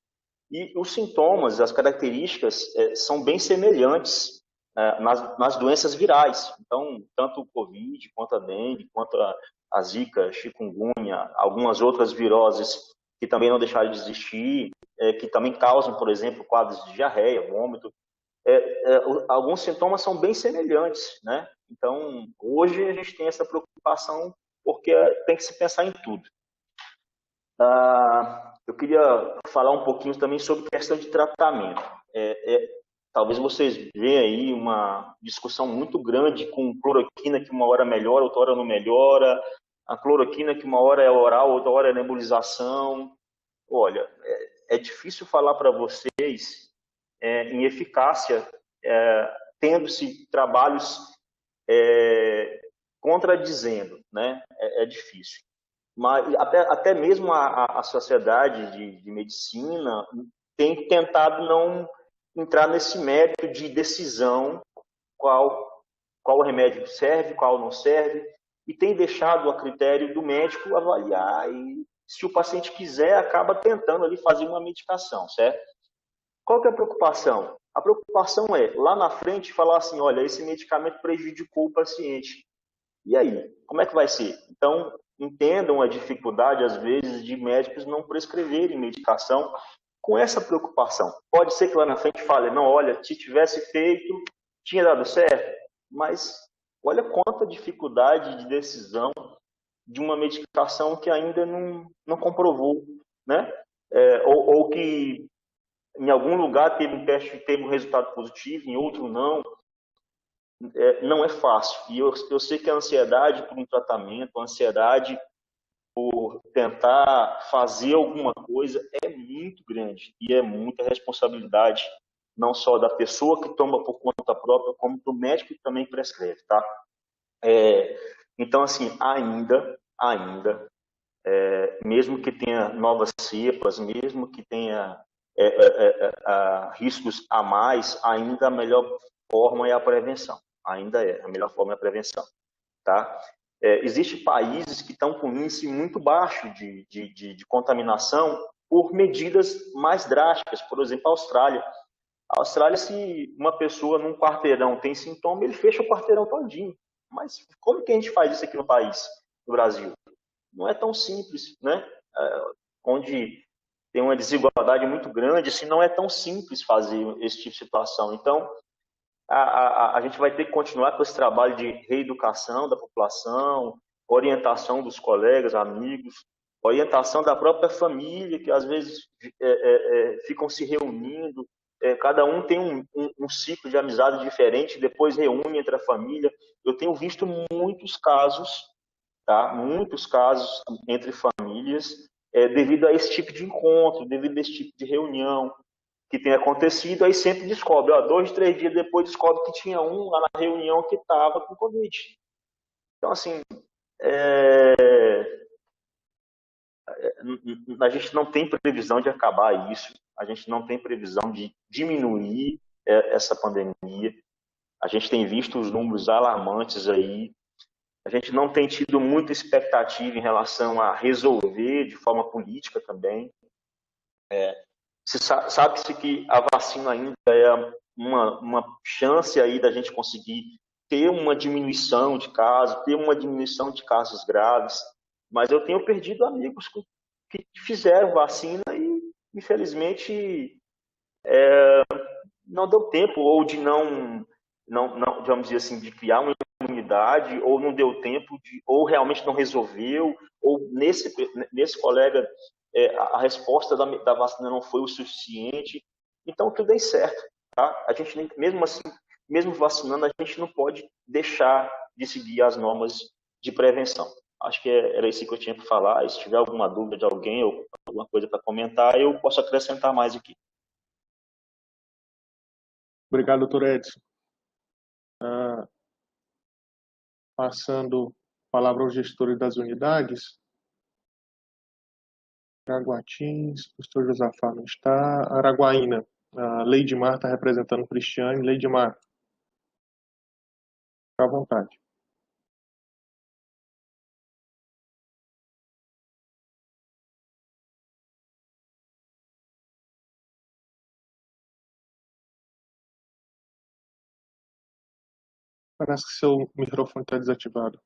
E os sintomas, as características são bem semelhantes nas doenças virais. Então, tanto o Covid, quanto a dengue, quanto a Zika, chikungunya, algumas outras viroses que também não deixaram de existir, que também causam, por exemplo, quadros de diarreia, vômito. Alguns sintomas são bem semelhantes, né? Então, hoje a gente tem essa preocupação porque tem que se pensar em tudo. Eu queria falar um pouquinho também sobre questão de tratamento. Talvez vocês vejam aí uma discussão muito grande com cloroquina que uma hora melhora, outra hora não melhora, a cloroquina que uma hora é oral, outra hora é nebulização. Olha, é difícil falar para vocês em eficácia, tendo-se trabalhos contradizendo, né? É difícil. Mas até mesmo a sociedade de medicina tem tentado não entrar nesse mérito de decisão qual remédio serve, qual não serve, e tem deixado a critério do médico avaliar e, se o paciente quiser, acaba tentando ali fazer uma medicação, certo? Qual que é a preocupação? A preocupação é, lá na frente, falar assim, olha, esse medicamento prejudicou o paciente. E aí, como é que vai ser? Então, entendam a dificuldade, às vezes, de médicos não prescreverem medicação com essa preocupação. Pode ser que lá na frente fale, não, olha, se tivesse feito, tinha dado certo, mas olha quanta dificuldade de decisão de uma medicação que ainda não comprovou, né? Ou que em algum lugar teve um teste, teve um resultado positivo, em outro não. Não é fácil. E eu sei que a ansiedade por um tratamento, a ansiedade por tentar fazer alguma coisa é muito grande. E é muita responsabilidade, não só da pessoa que toma por conta própria, como do médico que também prescreve, tá? Então, assim, ainda, mesmo que tenha novas cepas, mesmo que tenha riscos a mais, ainda a melhor forma é a prevenção. Ainda a melhor forma é a prevenção, tá? Existem países que estão com índice muito baixo de contaminação por medidas mais drásticas, por exemplo, a Austrália. A Austrália, se uma pessoa num quarteirão tem sintoma, ele fecha o quarteirão todinho. Mas como que a gente faz isso aqui no país, no Brasil? Não é tão simples, né? Onde tem uma desigualdade muito grande, assim, não é tão simples fazer esse tipo de situação. Então, a gente vai ter que continuar com esse trabalho de reeducação da população, orientação dos colegas, amigos, orientação da própria família, que às vezes ficam se reunindo, cada um tem um ciclo de amizade diferente, depois reúne entre a família. Eu tenho visto muitos casos, tá? Muitos casos entre famílias, devido a esse tipo de encontro, devido a esse tipo de reunião que tem acontecido, aí sempre descobre, 2, 3 dias depois descobre que tinha um lá na reunião que estava com Covid. Então, assim, a gente não tem previsão de acabar isso, a gente não tem previsão de diminuir essa pandemia, a gente tem visto os números alarmantes aí, a gente não tem tido muita expectativa em relação a resolver de forma política também. Sabe-se que a vacina ainda é uma chance aí da gente conseguir ter uma diminuição de casos, ter uma diminuição de casos graves, mas eu tenho perdido amigos que fizeram vacina e, infelizmente, não deu tempo, ou de não, vamos dizer assim, de criar uma imunidade, ou não deu tempo, ou realmente não resolveu, ou nesse colega a resposta da vacina não foi o suficiente. Então, tudo é incerto, tá? A gente, mesmo assim, mesmo vacinando, a gente não pode deixar de seguir as normas de prevenção. Acho que era isso que eu tinha para falar. E se tiver alguma dúvida de alguém ou alguma coisa para comentar, eu posso acrescentar mais aqui. Obrigado, doutor Edson. Passando a palavra aos gestores das unidades. Araguatins, o professor Josafá não está. Araguaína, a Leidmar está representando o Cristiane. Leidmar, fica à vontade. Parece que seu microfone está desativado.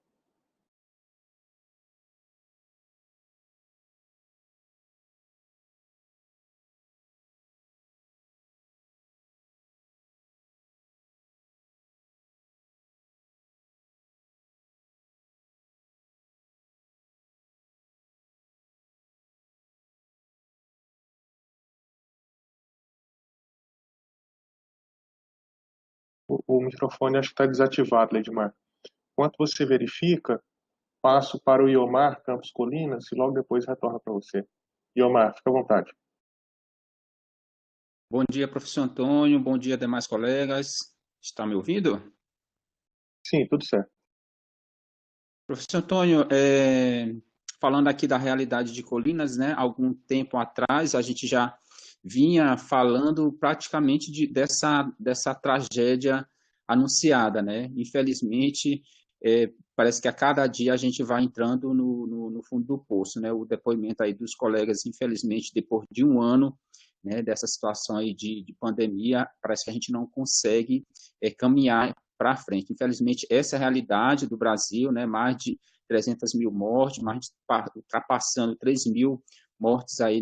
O microfone acho que está desativado, Ledmar. Enquanto você verifica, passo para o Iomar Campos Colinas e logo depois retorno para você. Iomar, fica à vontade. Bom dia, professor Antônio. Bom dia, demais colegas. Está me ouvindo? Sim, tudo certo. Professor Antônio, falando aqui da realidade de Colinas, né? Algum tempo atrás, a gente já vinha falando praticamente dessa tragédia anunciada, né? Infelizmente, parece que a cada dia a gente vai entrando no fundo do poço, né? O depoimento aí dos colegas, infelizmente, depois de um ano, né, dessa situação aí de pandemia, parece que a gente não consegue caminhar para frente. Infelizmente, essa é a realidade do Brasil, né? Mais de 300 mil mortes, ultrapassando 3 mil mortes aí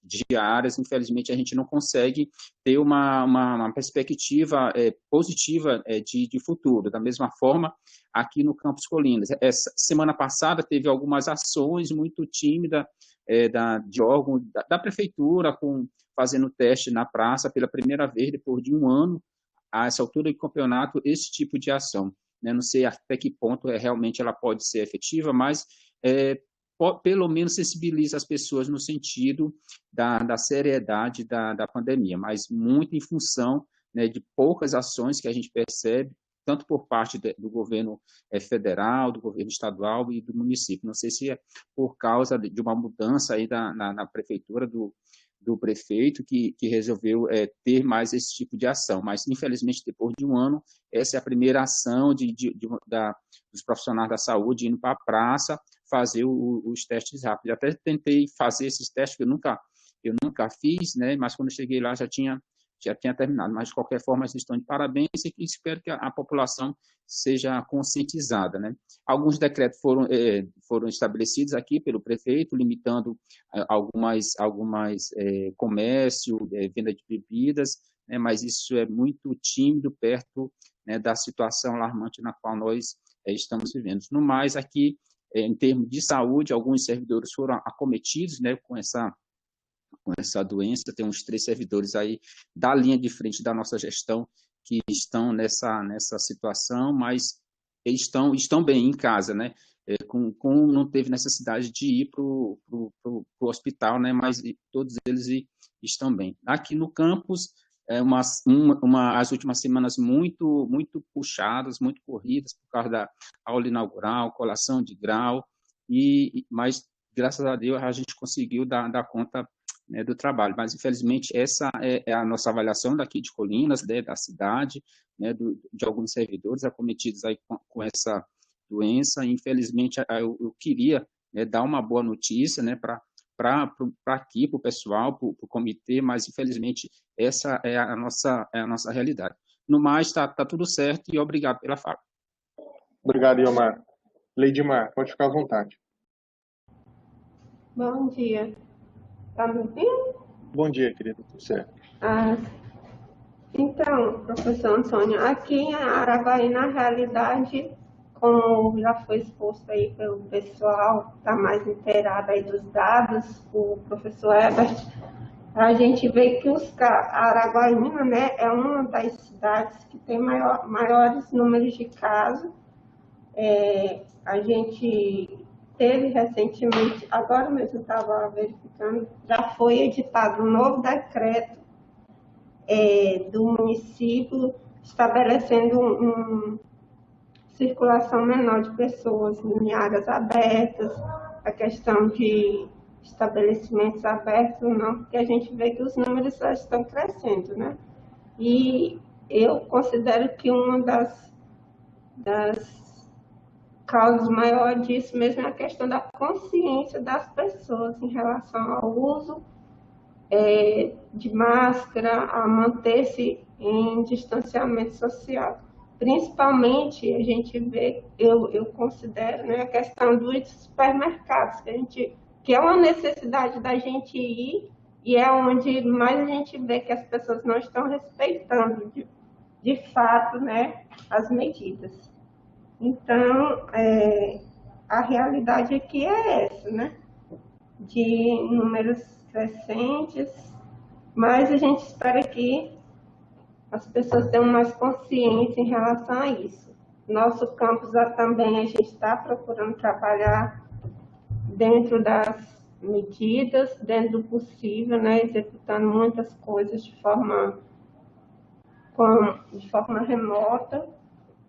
diárias. Infelizmente, a gente não consegue ter uma perspectiva positiva de futuro. Da mesma forma, aqui no Campos Colinas. Essa semana passada teve algumas ações muito tímidas de órgão da prefeitura, fazendo teste na praça pela primeira vez, depois de um ano, a essa altura do campeonato, esse tipo de ação. Né? Não sei até que ponto realmente ela pode ser efetiva, mas pelo menos sensibiliza as pessoas no sentido da seriedade da pandemia, mas muito em função, né, de poucas ações que a gente percebe, tanto por parte do governo federal, do governo estadual e do município. Não sei se é por causa de uma mudança aí na prefeitura do prefeito que resolveu ter mais esse tipo de ação. Mas, infelizmente, depois de um ano, essa é a primeira ação dos profissionais da saúde indo para a praça fazer os testes rápidos. Até tentei fazer esses testes, que eu nunca fiz, né? Mas quando eu cheguei lá já tinha terminado. Mas, de qualquer forma, vocês estão de parabéns e espero que a população seja conscientizada, né? Alguns decretos foram estabelecidos aqui pelo prefeito, limitando algumas comércio, venda de bebidas, né? Mas isso é muito tímido perto, né, da situação alarmante na qual nós estamos vivendo. No mais, aqui, em termos de saúde, alguns servidores foram acometidos, né, com essa doença. Tem uns 3 servidores aí da linha de frente da nossa gestão que estão nessa situação, mas eles estão bem em casa, né? Não teve necessidade de ir para o hospital, né? Mas todos eles estão bem. Aqui no campus, as últimas semanas muito, muito puxadas, muito corridas, por causa da aula inaugural, colação de grau, mas, graças a Deus, a gente conseguiu dar conta, né, do trabalho. Mas, infelizmente, essa é a nossa avaliação daqui de Colinas, né, da cidade, né, de alguns servidores acometidos aí com essa doença. Infelizmente, eu queria, né, dar uma boa notícia, né, para aqui, para o pessoal, para o comitê, mas, infelizmente, essa é a nossa realidade. No mais, está tudo certo e obrigado pela fala. Obrigado, Iomar. Leidmar, pode ficar à vontade. Bom dia. Está me ouvindo? Bom dia, querido. Tudo certo. Então, professor Antônio, aqui em Araguaí, na realidade, como já foi exposto aí pelo pessoal, está mais inteirado aí dos dados, o professor Herbert, a gente vê que Araguaína, né, é uma das cidades que tem maiores números de casos. A gente teve recentemente, agora mesmo estava verificando, já foi editado um novo decreto do município estabelecendo uma circulação menor de pessoas em áreas abertas, a questão de estabelecimentos abertos, não, porque a gente vê que os números já estão crescendo, né? E eu considero que uma das causas maiores disso mesmo é a questão da consciência das pessoas em relação ao uso de máscara, a manter-se em distanciamento social. Principalmente, a gente vê, eu considero, né, a questão dos supermercados, que é uma necessidade da gente ir e é onde mais a gente vê que as pessoas não estão respeitando, de fato, né, as medidas. Então, a realidade aqui é essa, né, de números crescentes, mas a gente espera que as pessoas tenham mais consciência em relação a isso. Nosso campus também a gente está procurando trabalhar dentro das medidas, dentro do possível, né, executando muitas coisas de forma remota.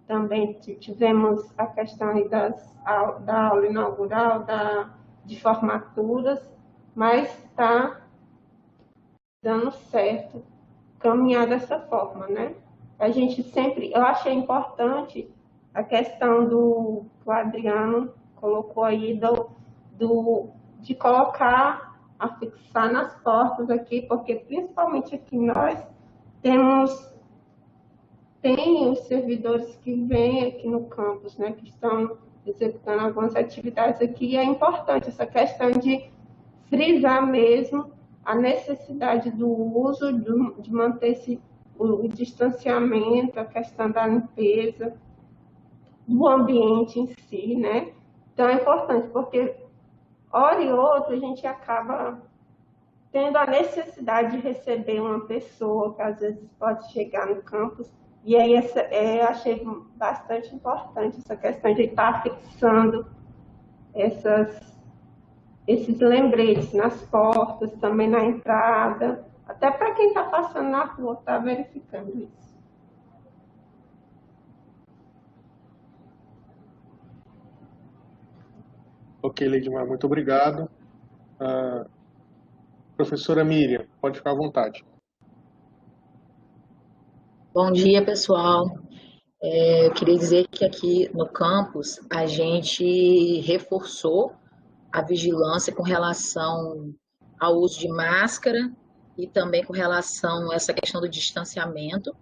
Também tivemos a questão aí da aula inaugural, de formaturas, mas está dando certo caminhar dessa forma, né? A gente sempre, eu achei importante a questão que o Adriano colocou aí de colocar, afixar nas portas aqui, porque principalmente aqui nós tem os servidores que vêm aqui no campus, né, que estão executando algumas atividades aqui, e é importante essa questão de frisar mesmo a necessidade do uso, de manter o distanciamento, a questão da limpeza, do ambiente em si, né? Então é importante, porque hora e outra a gente acaba tendo a necessidade de receber uma pessoa que às vezes pode chegar no campus, e aí eu achei bastante importante essa questão de estar fixando esses lembretes nas portas, também na entrada, até para quem está passando na rua está verificando isso. Ok, Leidmar, muito obrigado. Professora Miriam, pode ficar à vontade. Bom dia, pessoal. Eu queria dizer que aqui no campus a gente reforçou a vigilância com relação ao uso de máscara e também com relação a essa questão do distanciamento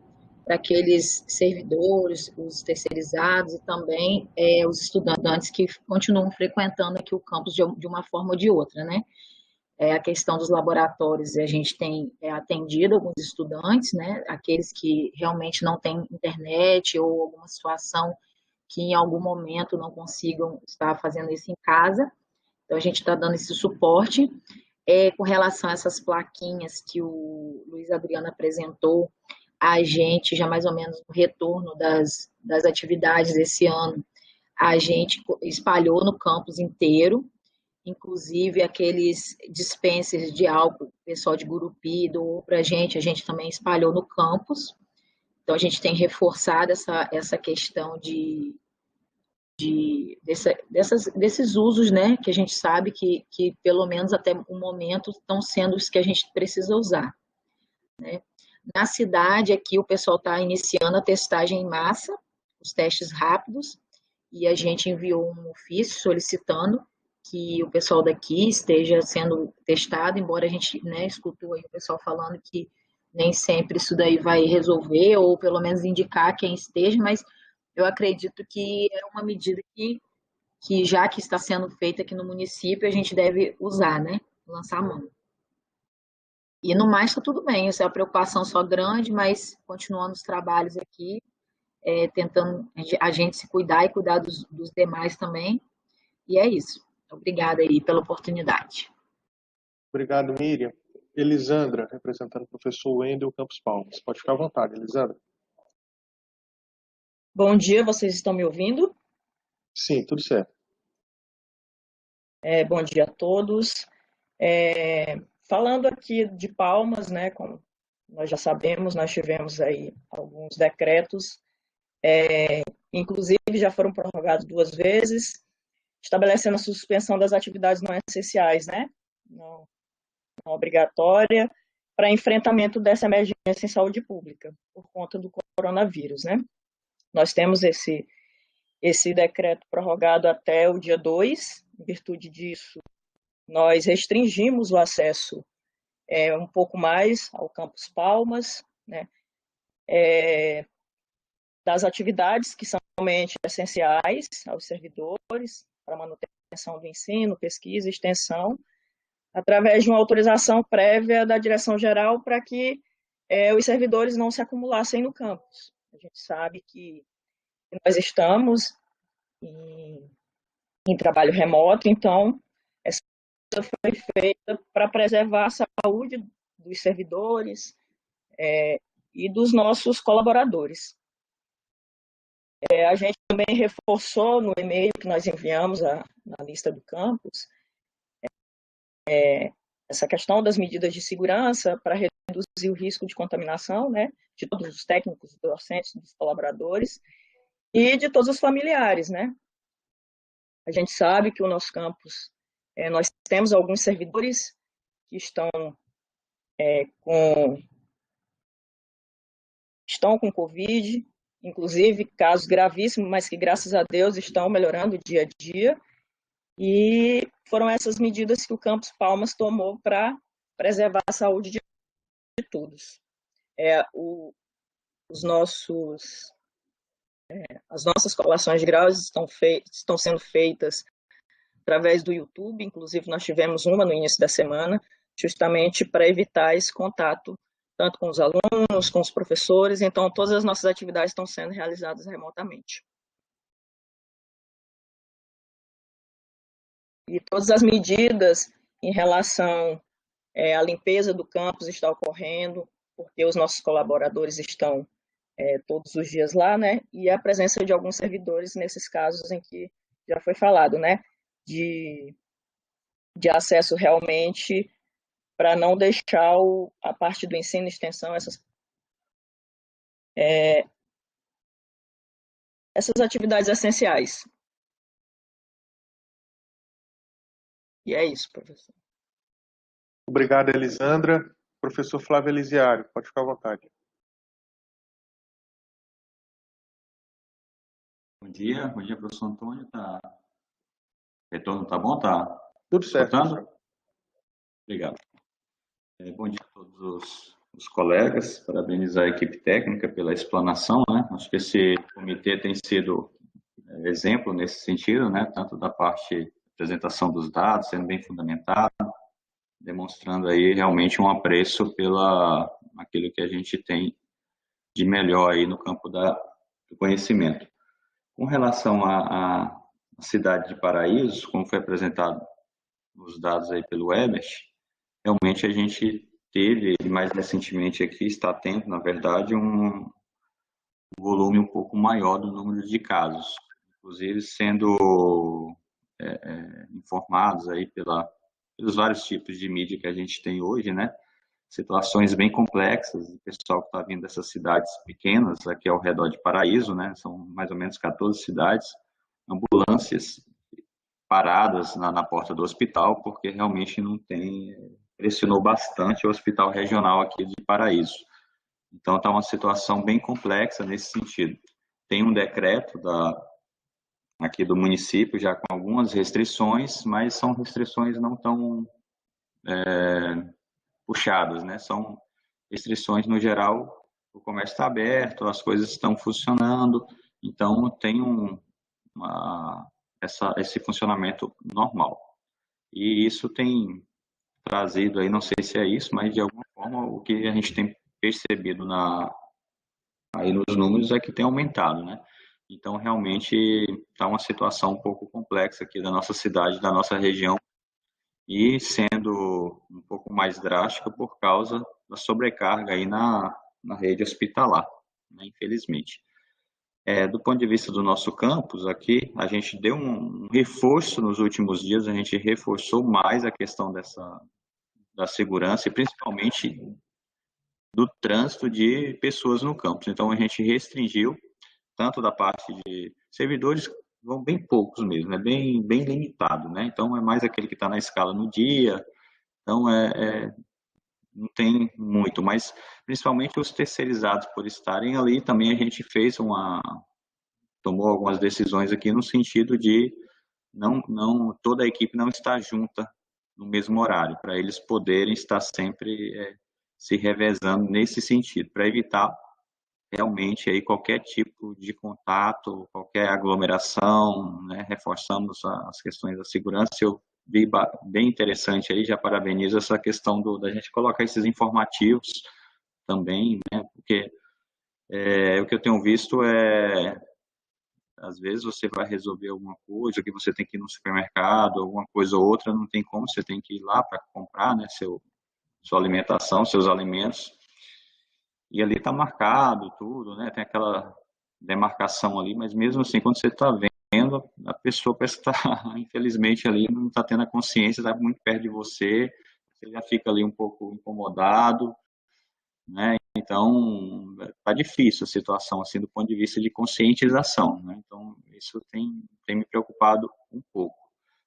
para aqueles servidores, os terceirizados e também os estudantes que continuam frequentando aqui o campus de uma forma ou de outra, né? A questão dos laboratórios, a gente tem atendido alguns estudantes, né? Aqueles que realmente não têm internet ou alguma situação que em algum momento não consigam estar fazendo isso em casa. Então, a gente está dando esse suporte. Com relação a essas plaquinhas que o Luiz Adriano apresentou, a gente, já mais ou menos no retorno das atividades desse ano, a gente espalhou no campus inteiro, inclusive aqueles dispensers de álcool, pessoal de Gurupi doou para a gente também espalhou no campus. Então, a gente tem reforçado essa questão desses usos, né, que a gente sabe que pelo menos até o momento estão sendo os que a gente precisa usar, né? Na cidade aqui o pessoal está iniciando a testagem em massa, os testes rápidos, e a gente enviou um ofício solicitando que o pessoal daqui esteja sendo testado, embora a gente, né, escutou aí o pessoal falando que nem sempre isso daí vai resolver, ou pelo menos indicar quem esteja, mas eu acredito que é uma medida que já que está sendo feita aqui no município, a gente deve usar, né? Lançar a mão. E no mais está tudo bem, essa é uma preocupação só grande, mas continuando os trabalhos aqui, tentando a gente se cuidar e cuidar dos demais também. E é isso. Obrigada aí pela oportunidade. Obrigado, Miriam. Elisandra, representando o professor Wendel Campos Palmas. Pode ficar à vontade, Elisandra. Bom dia, vocês estão me ouvindo? Sim, tudo certo. Bom dia a todos. Falando aqui de Palmas, né, como nós já sabemos, nós tivemos aí alguns decretos, inclusive já foram prorrogados 2 vezes, estabelecendo a suspensão das atividades não essenciais, né, não obrigatória, para enfrentamento dessa emergência em saúde pública, por conta do coronavírus, né. Nós temos esse decreto prorrogado até o dia 2, em virtude disso, nós restringimos o acesso um pouco mais ao Campus Palmas, né, das atividades que são realmente essenciais aos servidores para a manutenção do ensino, pesquisa e extensão, através de uma autorização prévia da direção-geral para que os servidores não se acumulassem no campus. A gente sabe que nós estamos em trabalho remoto, então essa foi feita para preservar a saúde dos servidores e dos nossos colaboradores. A gente também reforçou no e-mail que nós enviamos na lista do campus essa questão das medidas de segurança para reduzir o risco de contaminação, né, de todos os técnicos, docentes, dos colaboradores e de todos os familiares, né. A gente sabe que o nosso campus, nós temos alguns servidores que estão com Covid, inclusive casos gravíssimos, mas que, graças a Deus, estão melhorando dia a dia. E foram essas medidas que o Campus Palmas tomou para preservar a saúde de todos. As nossas colações de graus estão sendo feitas através do YouTube, inclusive nós tivemos uma no início da semana, justamente para evitar esse contato tanto com os alunos, com os professores, então todas as nossas atividades estão sendo realizadas remotamente. E todas as medidas em relação à limpeza do campus estão ocorrendo, porque os nossos colaboradores estão todos os dias lá, né? E a presença de alguns servidores nesses casos em que já foi falado, né? De acesso realmente para não deixar a parte do ensino e extensão, essas atividades essenciais. E é isso, professor. Obrigado, Elisandra. Professor Flávio Elisiário, pode ficar à vontade. Bom dia, professor Antônio. Retorno tá bom? Tá tudo certo. Obrigado. Bom dia a todos os colegas, parabenizar a equipe técnica pela explanação, né? Acho que esse comitê tem sido exemplo nesse sentido, né? Tanto da parte de apresentação dos dados, sendo bem fundamentado, demonstrando aí realmente um apreço aquilo que a gente tem de melhor aí no campo do conhecimento. Com relação à cidade de Paraíso, como foi apresentado nos dados aí pelo Ebert, realmente a gente teve, mais recentemente aqui, está tendo, na verdade, um volume um pouco maior do número de casos, inclusive sendo informados aí pelos vários tipos de mídia que a gente tem hoje, né? Situações bem complexas, o pessoal que está vindo dessas cidades pequenas, aqui ao redor de Paraíso, né? São mais ou menos 14 cidades, ambulâncias paradas na porta do hospital, porque realmente não tem, pressionou bastante o hospital regional aqui de Paraíso. Então está uma situação bem complexa nesse sentido. Tem um decreto aqui do município já com algumas restrições, mas são restrições não tão puxadas, né? São restrições no geral, o comércio está aberto, as coisas estão funcionando, então tem esse funcionamento normal. E isso tem trazido aí, não sei se é isso, mas de alguma forma o que a gente tem percebido aí nos números é que tem aumentado, né? Então realmente está uma situação um pouco complexa aqui da nossa cidade, da nossa região, e sendo um pouco mais drástica por causa da sobrecarga aí na rede hospitalar, né, infelizmente. Do ponto de vista do nosso campus aqui, a gente deu um reforço nos últimos dias, a gente reforçou mais a questão da segurança e principalmente do trânsito de pessoas no campus. Então a gente restringiu tanto da parte de servidores, vão bem poucos mesmo, é bem limitado, né? Então é mais aquele que está na escala no dia, então não tem muito, mas principalmente os terceirizados por estarem ali, também a gente tomou algumas decisões aqui no sentido de não toda a equipe não estar junta no mesmo horário, para eles poderem estar sempre se revezando nesse sentido, para evitar realmente aí qualquer tipo de contato, qualquer aglomeração, né? Reforçamos as questões da segurança. Eu vi bem interessante aí, já parabenizo essa questão da gente colocar esses informativos também, né? Porque o que eu tenho visto às vezes você vai resolver alguma coisa, que você tem que ir no supermercado, alguma coisa ou outra, não tem como, você tem que ir lá para comprar, né, sua alimentação, seus alimentos, e ali está marcado tudo, né, tem aquela demarcação ali, mas mesmo assim, quando você está vendo, a pessoa parece que está, infelizmente, ali não está tendo a consciência, está muito perto de você já fica ali um pouco incomodado, né? Então, tá difícil a situação, assim, do ponto de vista de conscientização, né? Então, isso tem me preocupado um pouco.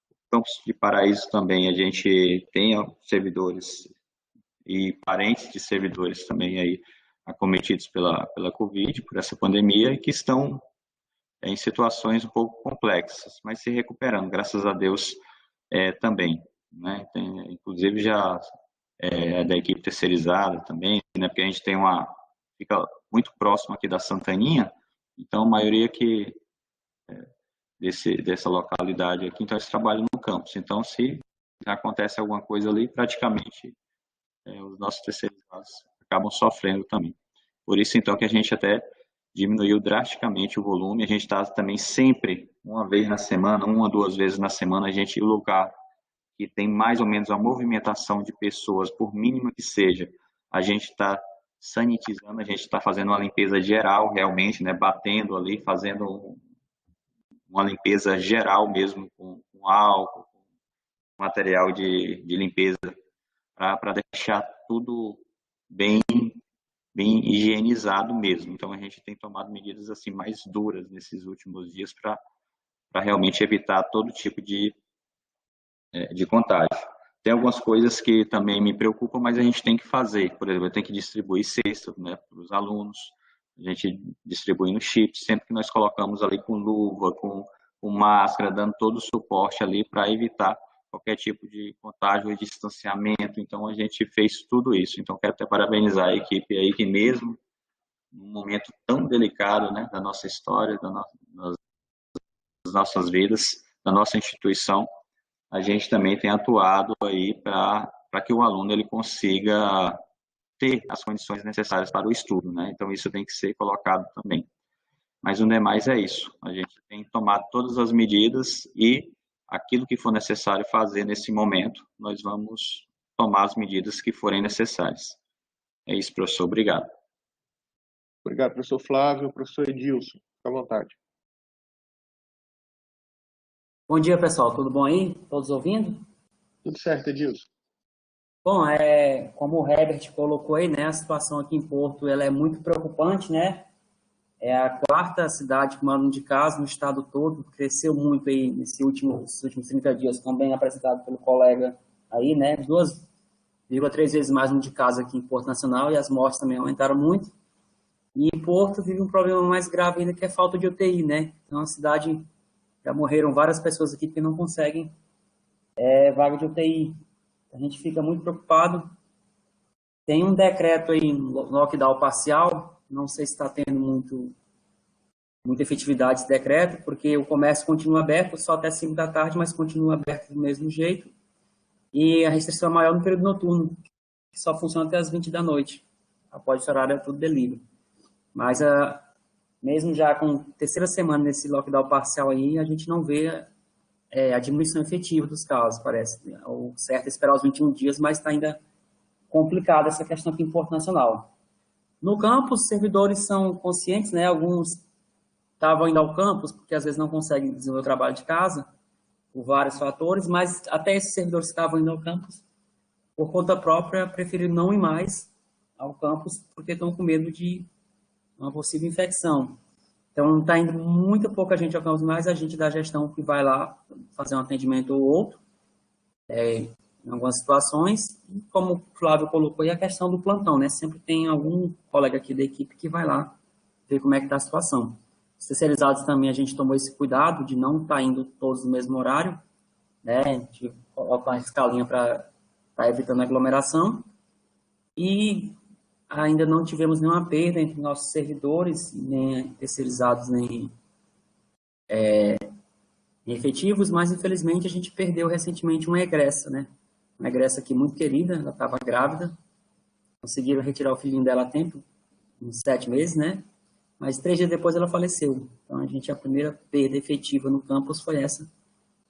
No campus de Paraíso também, a gente tem servidores e parentes de servidores também aí acometidos pela Covid, por essa pandemia, e que estão em situações um pouco complexas, mas se recuperando, graças a Deus, também, né? Inclusive já da equipe terceirizada também, né? Porque a gente fica muito próximo aqui da Santaninha, então a maioria dessa localidade aqui, então eles trabalham no campus. Então, se acontece alguma coisa ali, praticamente os nossos terceirizados acabam sofrendo também. Por isso, então, que a gente até diminuiu drasticamente o volume. A gente está também sempre, uma vez na semana, 1 ou 2 vezes na semana, a gente, o lugar que tem mais ou menos a movimentação de pessoas, por mínima que seja, a gente está sanitizando, a gente está fazendo uma limpeza geral realmente, né, batendo ali, fazendo uma limpeza geral mesmo, com álcool, com material de limpeza, para deixar tudo bem higienizado mesmo. Então, a gente tem tomado medidas assim mais duras nesses últimos dias para realmente evitar todo tipo de contágio. Tem algumas coisas que também me preocupam, mas a gente tem que fazer. Por exemplo, eu tenho que distribuir cestas, né, para os alunos, a gente distribuindo chips, sempre que nós colocamos ali com luva, com máscara, dando todo o suporte ali para evitar qualquer tipo de contágio e distanciamento. Então, a gente fez tudo isso. Então, quero até parabenizar a equipe aí, que mesmo num momento tão delicado, né, da nossa história, das nossas vidas, da nossa instituição, a gente também tem atuado aí para que o aluno ele consiga ter as condições necessárias para o estudo, né? Então, isso tem que ser colocado também. Mas o demais é isso. A gente tem tomado todas as medidas e aquilo que for necessário fazer nesse momento, nós vamos tomar as medidas que forem necessárias. É isso, professor. Obrigado. Obrigado, professor Flávio. Professor Edilson, fica à vontade. Bom dia, pessoal. Tudo bom aí? Todos ouvindo? Tudo certo, Edilson. Bom, como o Herbert colocou aí, né, a situação aqui em Porto ela é muito preocupante, né? É a 4ª cidade com maior número de casos no estado todo, cresceu muito aí nesses últimos 30 dias, também apresentado pelo colega aí, né? 2,3 vezes mais número de casos aqui em Porto Nacional e as mortes também aumentaram muito. E Porto vive um problema mais grave ainda, que é a falta de UTI, né? Então, a cidade já morreram várias pessoas aqui que não conseguem vaga de UTI. A gente fica muito preocupado. Tem um decreto aí, lockdown parcial, não sei se está tendo muita efetividade esse decreto, porque o comércio continua aberto só até 5 da tarde, mas continua aberto do mesmo jeito. E a restrição é maior no período noturno, que só funciona até as 20 da noite. Após esse horário é tudo delivery. Mas mesmo já com a 3ª semana nesse lockdown parcial aí, a gente não vê a diminuição efetiva dos casos, parece. O certo é esperar os 21 dias, mas está ainda complicada essa questão aqui em Porto Nacional. No campus, os servidores são conscientes, né? Alguns estavam indo ao campus, porque às vezes não conseguem desenvolver o trabalho de casa, por vários fatores, mas até esses servidores que estavam indo ao campus, por conta própria, preferiram não ir mais ao campus, porque estão com medo de uma possível infecção. Então, está indo muito pouca gente ao campus, mais a gente da gestão que vai lá fazer um atendimento ou outro, em algumas situações. E como o Flávio colocou aí, a questão do plantão, né? Sempre tem algum colega aqui da equipe que vai lá ver como é que está a situação. Os terceirizados também, a gente tomou esse cuidado de não estar indo todos no mesmo horário, né? A gente coloca uma escalinha para estar evitando aglomeração. E ainda não tivemos nenhuma perda entre nossos servidores, nem terceirizados, nem efetivos, mas infelizmente a gente perdeu recentemente uma egressa, né? Uma egressa aqui muito querida, ela estava grávida, conseguiram retirar o filhinho dela a tempo, uns 7 meses, né? Mas 3 dias depois ela faleceu. Então a primeira perda efetiva no campus foi essa,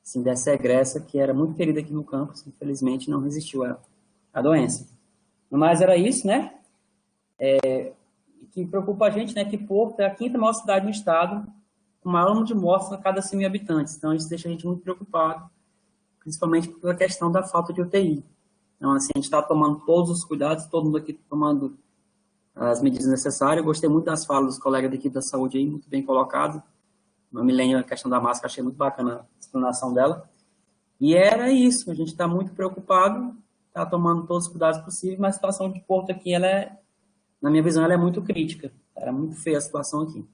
assim, dessa egressa que era muito querida aqui no campus, infelizmente não resistiu à doença. Mas era isso, né? O que preocupa a gente, né, que Porto é a 5ª maior cidade do estado, com o maior número de mortes a cada 100 mil habitantes. Então, isso deixa a gente muito preocupado, principalmente pela questão da falta de UTI. Então, assim, a gente está tomando todos os cuidados, todo mundo aqui tomando as medidas necessárias. Eu gostei muito das falas dos colegas da equipe da saúde aí, muito bem colocado. A Milênio, a questão da máscara, achei muito bacana a explanação dela. E era isso, a gente está muito preocupado, está tomando todos os cuidados possíveis, mas a situação de Porto aqui, na minha visão, ela é muito crítica. Era muito feia a situação aqui.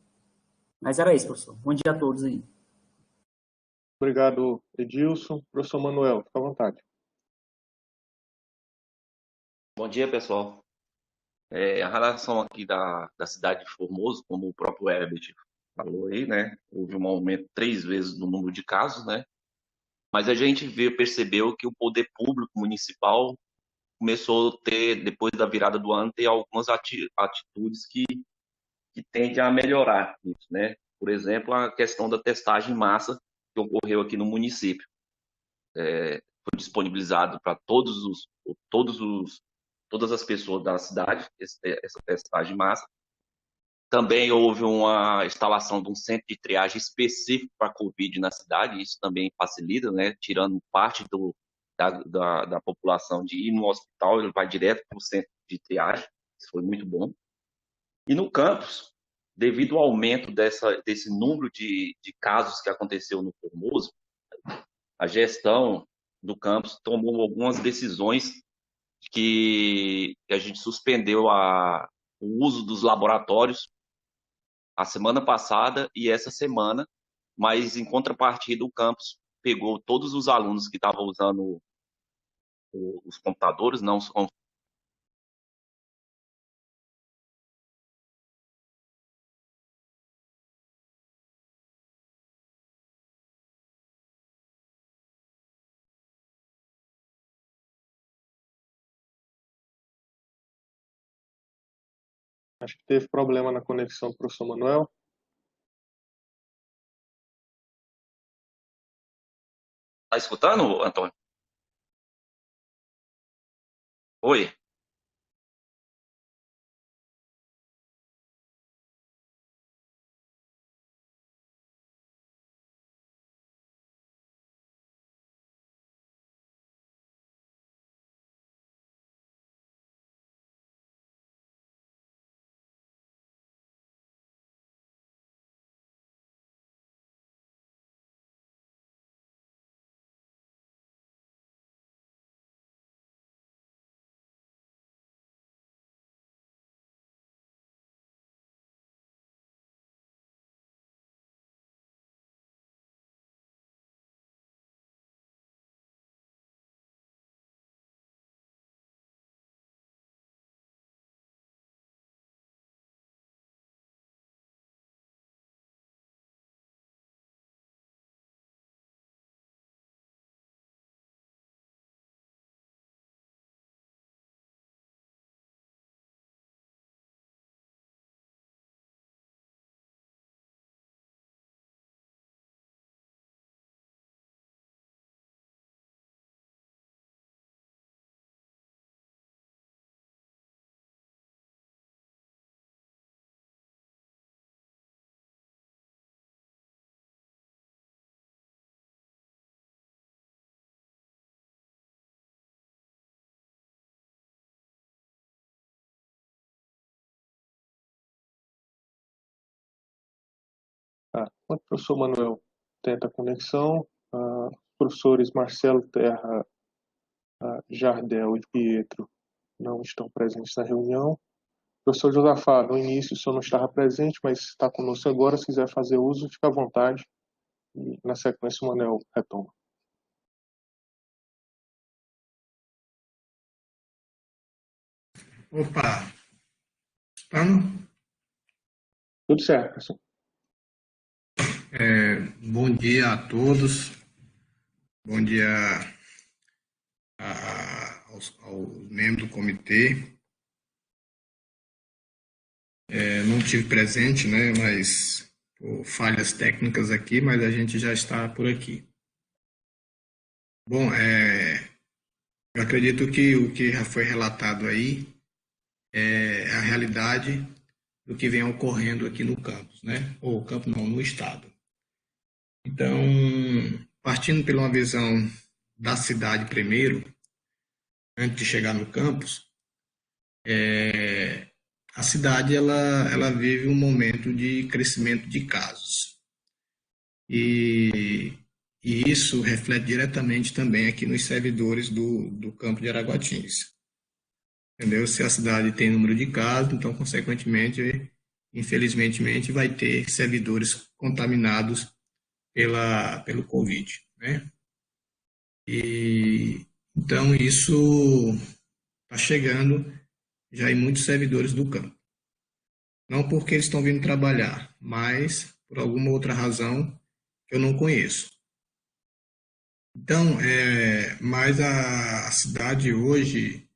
Mas era isso, professor. Bom dia a todos aí. Obrigado, Edilson. Professor Manuel, fica à vontade. Bom dia, pessoal. A relação aqui da cidade de Formoso, como o próprio Herbert falou aí, né? Houve um aumento 3 vezes no número de casos, né? Mas a gente percebeu que o poder público municipal começou a ter, depois da virada do ano, ter algumas atitudes que tendem a melhorar isso, né? Por exemplo, a questão da testagem em massa que ocorreu aqui no município. Foi disponibilizado para todas as pessoas da cidade essa testagem em massa. Também houve uma instalação de um centro de triagem específico para a Covid na cidade, isso também facilita, né? Tirando parte da população de ir no hospital, ele vai direto para o centro de triagem, isso foi muito bom. E no campus, devido ao aumento desse número de casos que aconteceu no Formoso, a gestão do campus tomou algumas decisões que a gente suspendeu o uso dos laboratórios a semana passada e essa semana, mas em contrapartida o campus pegou todos os alunos que estavam usando os computadores, não os Acho que teve problema na conexão do professor Manuel. Tá escutando, Antônio? Oi. Enquanto o professor Manuel tenta a conexão, os professores Marcelo Terra, Jardel e Pietro não estão presentes na reunião. Professor Josafá, no início o senhor não estava presente, mas está conosco agora. Se quiser fazer uso, fica à vontade. E na sequência o Manuel retoma. Opa, Escutando? Tudo certo, professor. Bom dia a todos. Bom dia aos membros do comitê. Não tive presente, né, mas por falhas técnicas aqui, mas a gente já está por aqui. Bom, eu acredito que o que já foi relatado aí é a realidade do que vem ocorrendo aqui no campus, né? Ou campus não, no estado. Então, partindo pela uma visão da cidade primeiro, antes de chegar no campus, a cidade ela vive um momento de crescimento de casos. E isso reflete diretamente também aqui nos servidores do campo de Araguatins. Entendeu? Se a cidade tem número de casos, então, consequentemente, infelizmente, vai ter servidores contaminados pelo Covid, né? E então isso está chegando já em muitos servidores do campo. Não porque eles estão vindo trabalhar, mas por alguma outra razão que eu não conheço. Então, mas a cidade hoje,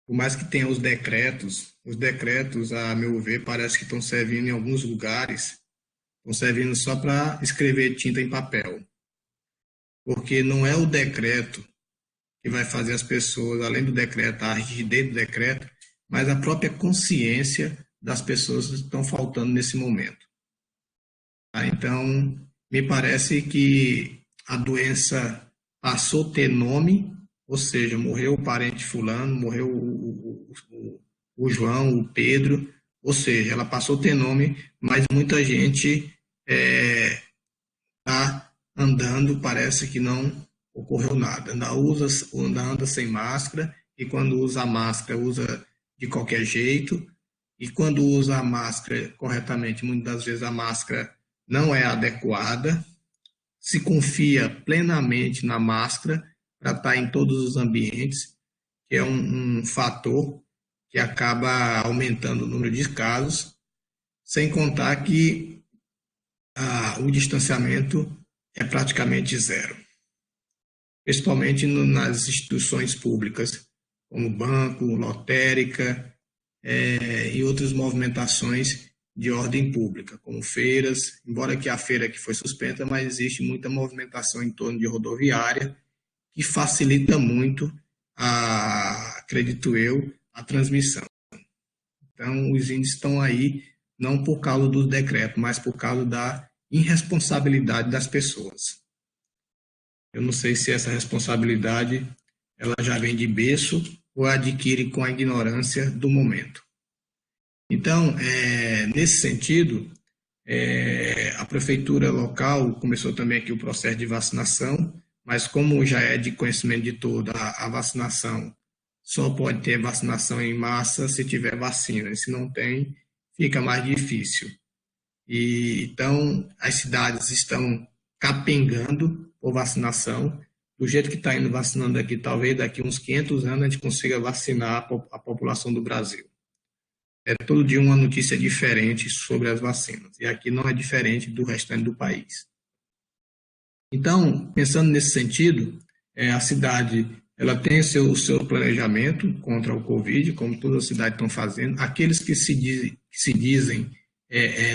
por mais que tenha os decretos, a meu ver, parece que estão servindo em alguns lugares, estão servindo só para escrever tinta em papel. Porque não é o decreto que vai fazer as pessoas, além do decreto, a rigidez do decreto, mas a própria consciência das pessoas que estão faltando nesse momento. Tá? Então, me parece que a doença passou a ter nome, ou seja, morreu o parente fulano, morreu o João, o Pedro, ou seja, ela passou a ter nome, mas muita gente está andando, parece que não ocorreu nada. Anda sem máscara, e quando usa a máscara, usa de qualquer jeito, e quando usa a máscara corretamente, muitas das vezes a máscara não é adequada, se confia plenamente na máscara para estar em todos os ambientes, que é um fator que acaba aumentando o número de casos, sem contar que o distanciamento é praticamente zero, principalmente nas instituições públicas, como banco, lotérica e outras movimentações de ordem pública, como feiras, embora que a feira aqui foi suspensa, mas existe muita movimentação em torno de rodoviária, que facilita muito, acredito eu, a transmissão. Então, os índices estão aí, não por causa do decreto, mas por causa da irresponsabilidade das pessoas. Eu não sei se essa responsabilidade ela já vem de berço ou adquire com a ignorância do momento. Então, nesse sentido, a prefeitura local começou também aqui o processo de vacinação, mas como já é de conhecimento de toda a vacinação, só pode ter vacinação em massa se tiver vacina, e se não tem, fica mais difícil. Então, as cidades estão capengando por vacinação. Do jeito que está indo vacinando aqui, talvez daqui uns 500 anos a gente consiga vacinar a população do Brasil. Todo dia uma notícia diferente sobre as vacinas, e aqui não é diferente do restante do país. Então, pensando nesse sentido, a cidade ela tem o seu planejamento contra o Covid, como todas as cidades estão fazendo. Aqueles que se dizem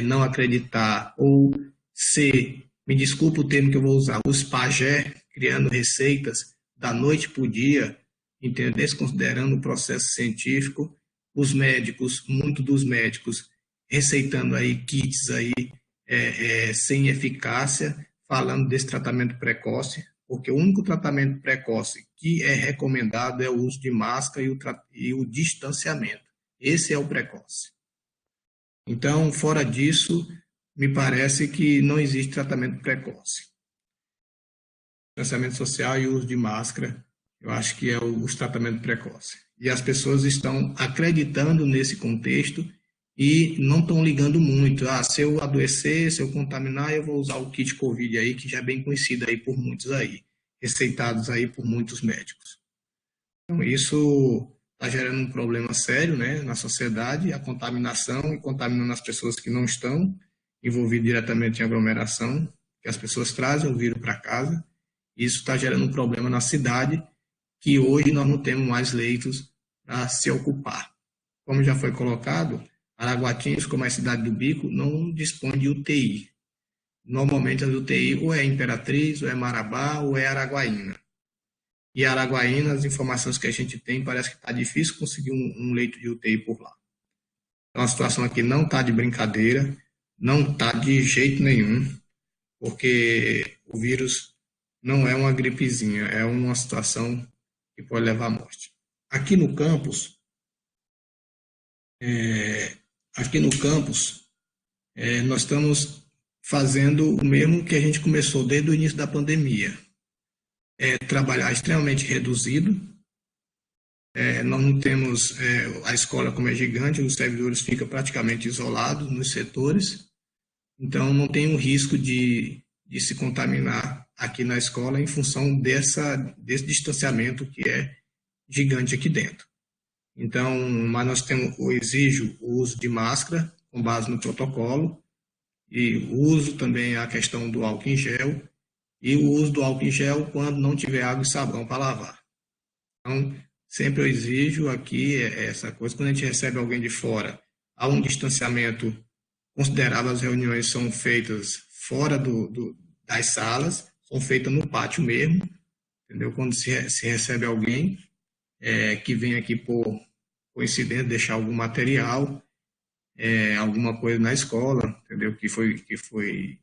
não acreditar ou ser, me desculpa o termo que eu vou usar, os pajé, criando receitas da noite para o dia, entendeu? Desconsiderando o processo científico, os médicos, muitos dos médicos receitando aí kits aí, sem eficácia, falando desse tratamento precoce, porque o único tratamento precoce que é recomendado é o uso de máscara e o distanciamento. Esse é o precoce. Então, fora disso, me parece que não existe tratamento precoce. Distanciamento social e uso de máscara, eu acho que é o tratamento precoce. E as pessoas estão acreditando nesse contexto e não estão ligando muito. Se eu adoecer, se eu contaminar, eu vou usar o kit Covid aí, que já é bem conhecido aí por muitos aí, receitados aí por muitos médicos. Então, isso está gerando um problema sério, né, na sociedade, a contaminação e contaminando as pessoas que não estão envolvidas diretamente em aglomeração, que as pessoas trazem o vírus para casa. Isso está gerando um problema na cidade, que hoje nós não temos mais leitos para se ocupar. Como já foi colocado, Araguatinhos, como é a cidade do Bico, não dispõe de UTI. Normalmente as UTI ou é Imperatriz, ou é Marabá, ou é Araguaína. E Araguaína, as informações que a gente tem, parece que está difícil conseguir um leito de UTI por lá. Então a situação aqui não está de brincadeira, não está de jeito nenhum, porque o vírus não é uma gripezinha, é uma situação que pode levar à morte. Aqui no campus, nós estamos fazendo o mesmo que a gente começou desde o início da pandemia. Trabalhar extremamente reduzido. Nós não temos a escola, como é gigante, os servidores ficam praticamente isolados nos setores, então não tem o risco de se contaminar aqui na escola em função desse distanciamento que é gigante aqui dentro. Então, mas eu exijo o uso de máscara com base no protocolo e uso também a questão do álcool em gel e o uso do álcool em gel quando não tiver água e sabão para lavar. Então, sempre eu exijo aqui essa coisa. Quando a gente recebe alguém de fora, há um distanciamento considerável. As reuniões são feitas fora das salas, são feitas no pátio mesmo, entendeu? Quando se recebe alguém que vem aqui por coincidência deixar algum material, alguma coisa na escola, entendeu? Que foi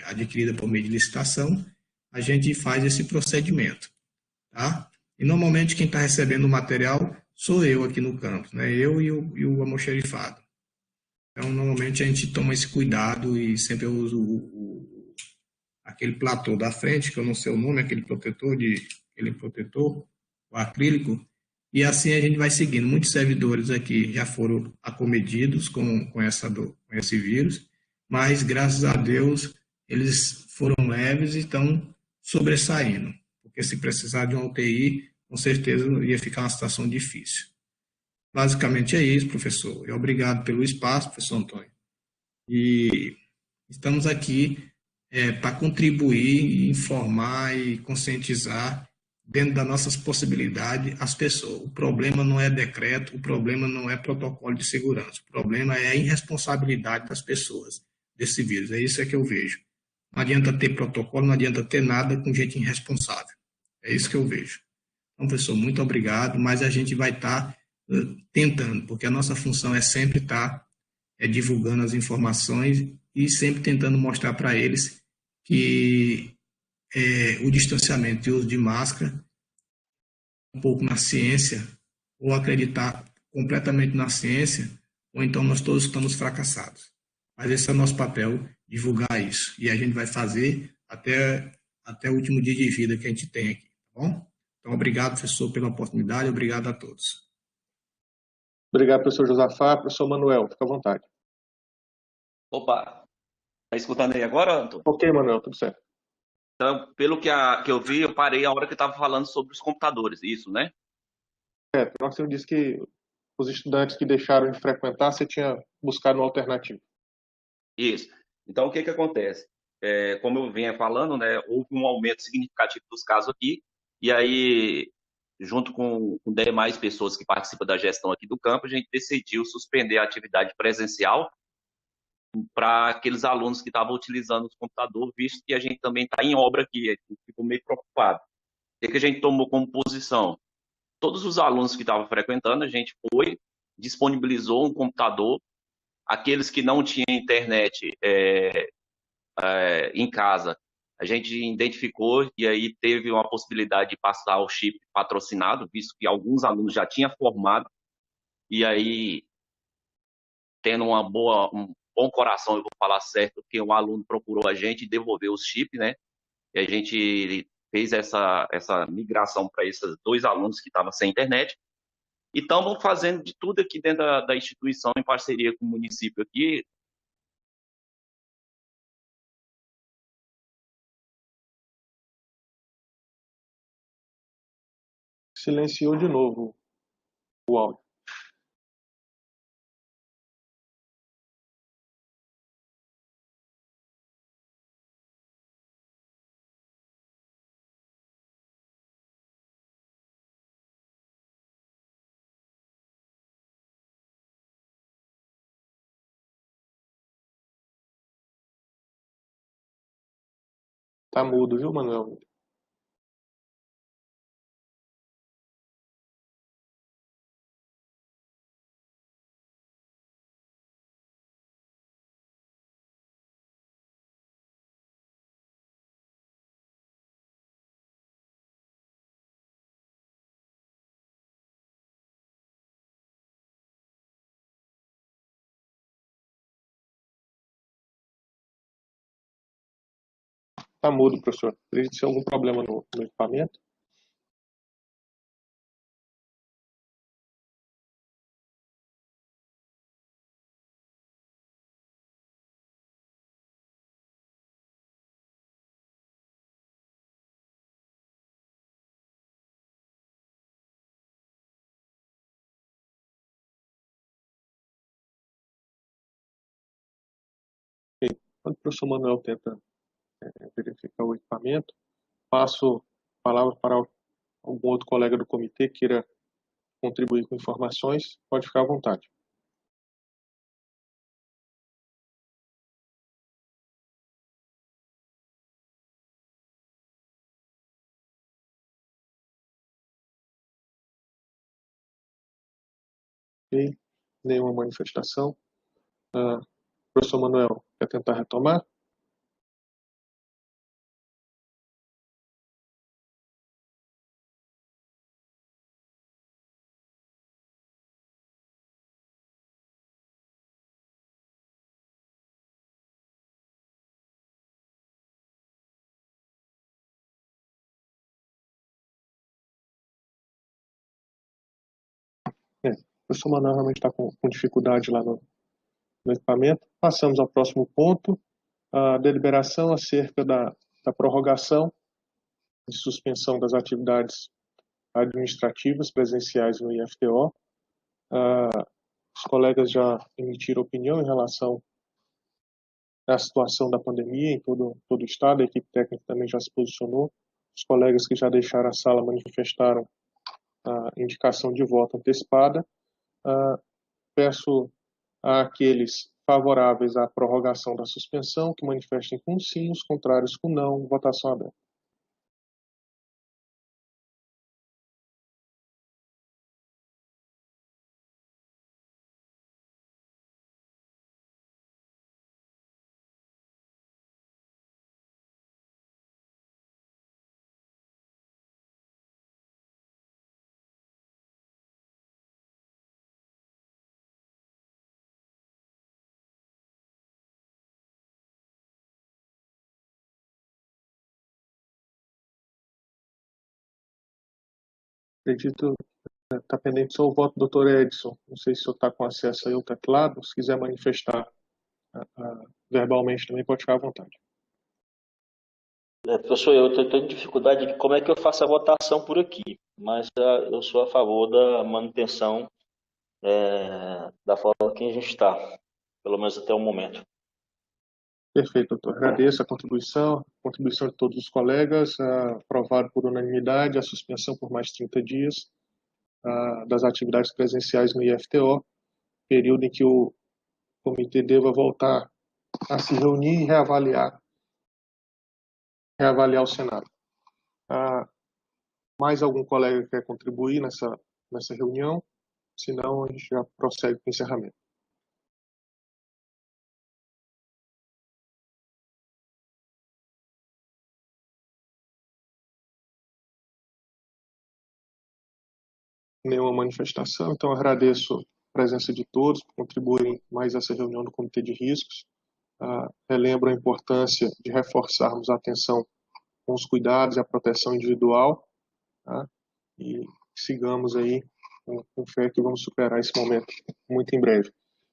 adquirida por meio de licitação, a gente faz esse procedimento, tá? E normalmente quem está recebendo o material sou eu aqui no campus, né? Eu e o almoxerifado. Então, normalmente a gente toma esse cuidado e sempre eu uso aquele platô da frente, que eu não sei o nome, aquele protetor, o acrílico, e assim a gente vai seguindo. Muitos servidores aqui já foram acometidos com esse vírus, mas graças a Deus eles foram leves e estão sobressaindo, porque se precisar de uma UTI, com certeza ia ficar uma situação difícil. Basicamente é isso, professor. E obrigado pelo espaço, professor Antônio. E estamos aqui para contribuir, informar e conscientizar dentro das nossas possibilidades as pessoas. O problema não é decreto, o problema não é protocolo de segurança, o problema é a irresponsabilidade das pessoas desse vírus. É isso que eu vejo. Não adianta ter protocolo, não adianta ter nada com gente irresponsável. É isso que eu vejo. Então, professor, muito obrigado, mas a gente vai estar tentando, porque a nossa função é sempre estar divulgando as informações e sempre tentando mostrar para eles que o distanciamento e o uso de máscara, um pouco na ciência, ou acreditar completamente na ciência, ou então nós todos estamos fracassados. Mas esse é o nosso papel, divulgar isso. E a gente vai fazer até o último dia de vida que a gente tem aqui, tá bom? Então, obrigado, professor, pela oportunidade, obrigado a todos. Obrigado, professor Josafá. Professor Manuel, fica à vontade. Opa, tá escutando aí agora, Antônio? Ok, Manuel, tudo certo. Então, pelo que eu vi, eu parei a hora que eu estava falando sobre os computadores, isso, né? O senhor disse que os estudantes que deixaram de frequentar, você tinha buscado uma alternativa. Isso. Então, o que acontece? Como eu vinha falando, né, houve um aumento significativo dos casos aqui, e aí, junto com demais pessoas que participam da gestão aqui do campo, a gente decidiu suspender a atividade presencial para aqueles alunos que estavam utilizando os computadores, visto que a gente também está em obra aqui, a gente ficou meio preocupado. O que a gente tomou como posição? Todos os alunos que estavam frequentando, a gente disponibilizou um computador. Aqueles que não tinham internet em casa, a gente identificou e aí teve uma possibilidade de passar o chip patrocinado, visto que alguns alunos já tinham formado, e aí, tendo um bom coração, eu vou falar certo, porque um aluno procurou a gente e devolveu os chips, né? E a gente fez essa migração para esses 2 alunos que estavam sem internet. E estamos fazendo de tudo aqui dentro da instituição, em parceria com o município aqui. Silenciou de novo, o áudio. Tá mudo, viu, Manuel? Tá mudo, professor. Acredito ser algum problema no equipamento. Ok. Quando o professor Manuel tenta verificar o equipamento, passo a palavra para algum outro colega do comitê que queira contribuir com informações. Pode ficar à vontade. Ok? Nenhuma manifestação. Professor Manuel, quer tentar retomar? O professor Manuel realmente está com dificuldade lá no equipamento. Passamos ao próximo ponto, a deliberação acerca da prorrogação de suspensão das atividades administrativas presenciais no IFTO. Os colegas já emitiram opinião em relação à situação da pandemia em todo o estado, a equipe técnica também já se posicionou. Os colegas que já deixaram a sala manifestaram a indicação de voto antecipada. Peço àqueles favoráveis à prorrogação da suspensão que manifestem com sim, os contrários com não. Votação aberta. Acredito que está pendente só o voto do Dr. Edson. Não sei se o senhor está com acesso aí ao teclado. Se quiser manifestar verbalmente também, pode ficar à vontade. Professor, eu estou tendo dificuldade de como é que eu faço a votação por aqui, mas eu sou a favor da manutenção da forma que a gente está, pelo menos até o momento. Perfeito, doutor. Agradeço a contribuição de todos os colegas. Aprovado por unanimidade a suspensão por mais 30 dias das atividades presenciais no IFTO, período em que o comitê deva voltar a se reunir e reavaliar o Senado. Mais algum colega quer contribuir nessa reunião? Se não, a gente já prossegue para o encerramento. Nenhuma manifestação, então agradeço a presença de todos por contribuírem mais essa reunião do Comitê de Riscos. Relembro a importância de reforçarmos a atenção com os cuidados e a proteção individual, e sigamos aí com fé que vamos superar esse momento muito em breve.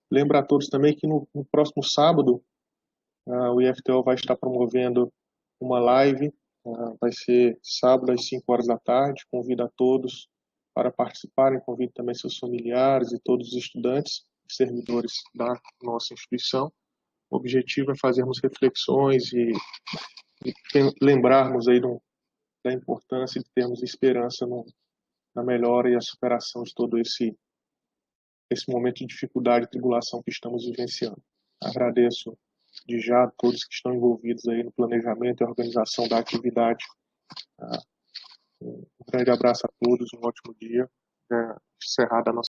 Lembro a todos também que no próximo sábado o IFTO vai estar promovendo uma live, vai ser sábado às 5 horas da tarde, convido a todos para participarem. Convido também seus familiares e todos os estudantes e servidores da nossa instituição. O objetivo é fazermos reflexões e lembrarmos aí da importância de termos esperança na melhora e a superação de todo esse momento de dificuldade e tribulação que estamos vivenciando. Agradeço de já a todos que estão envolvidos aí no planejamento e organização da atividade. Um grande abraço a todos, um ótimo dia. Encerrada a nossa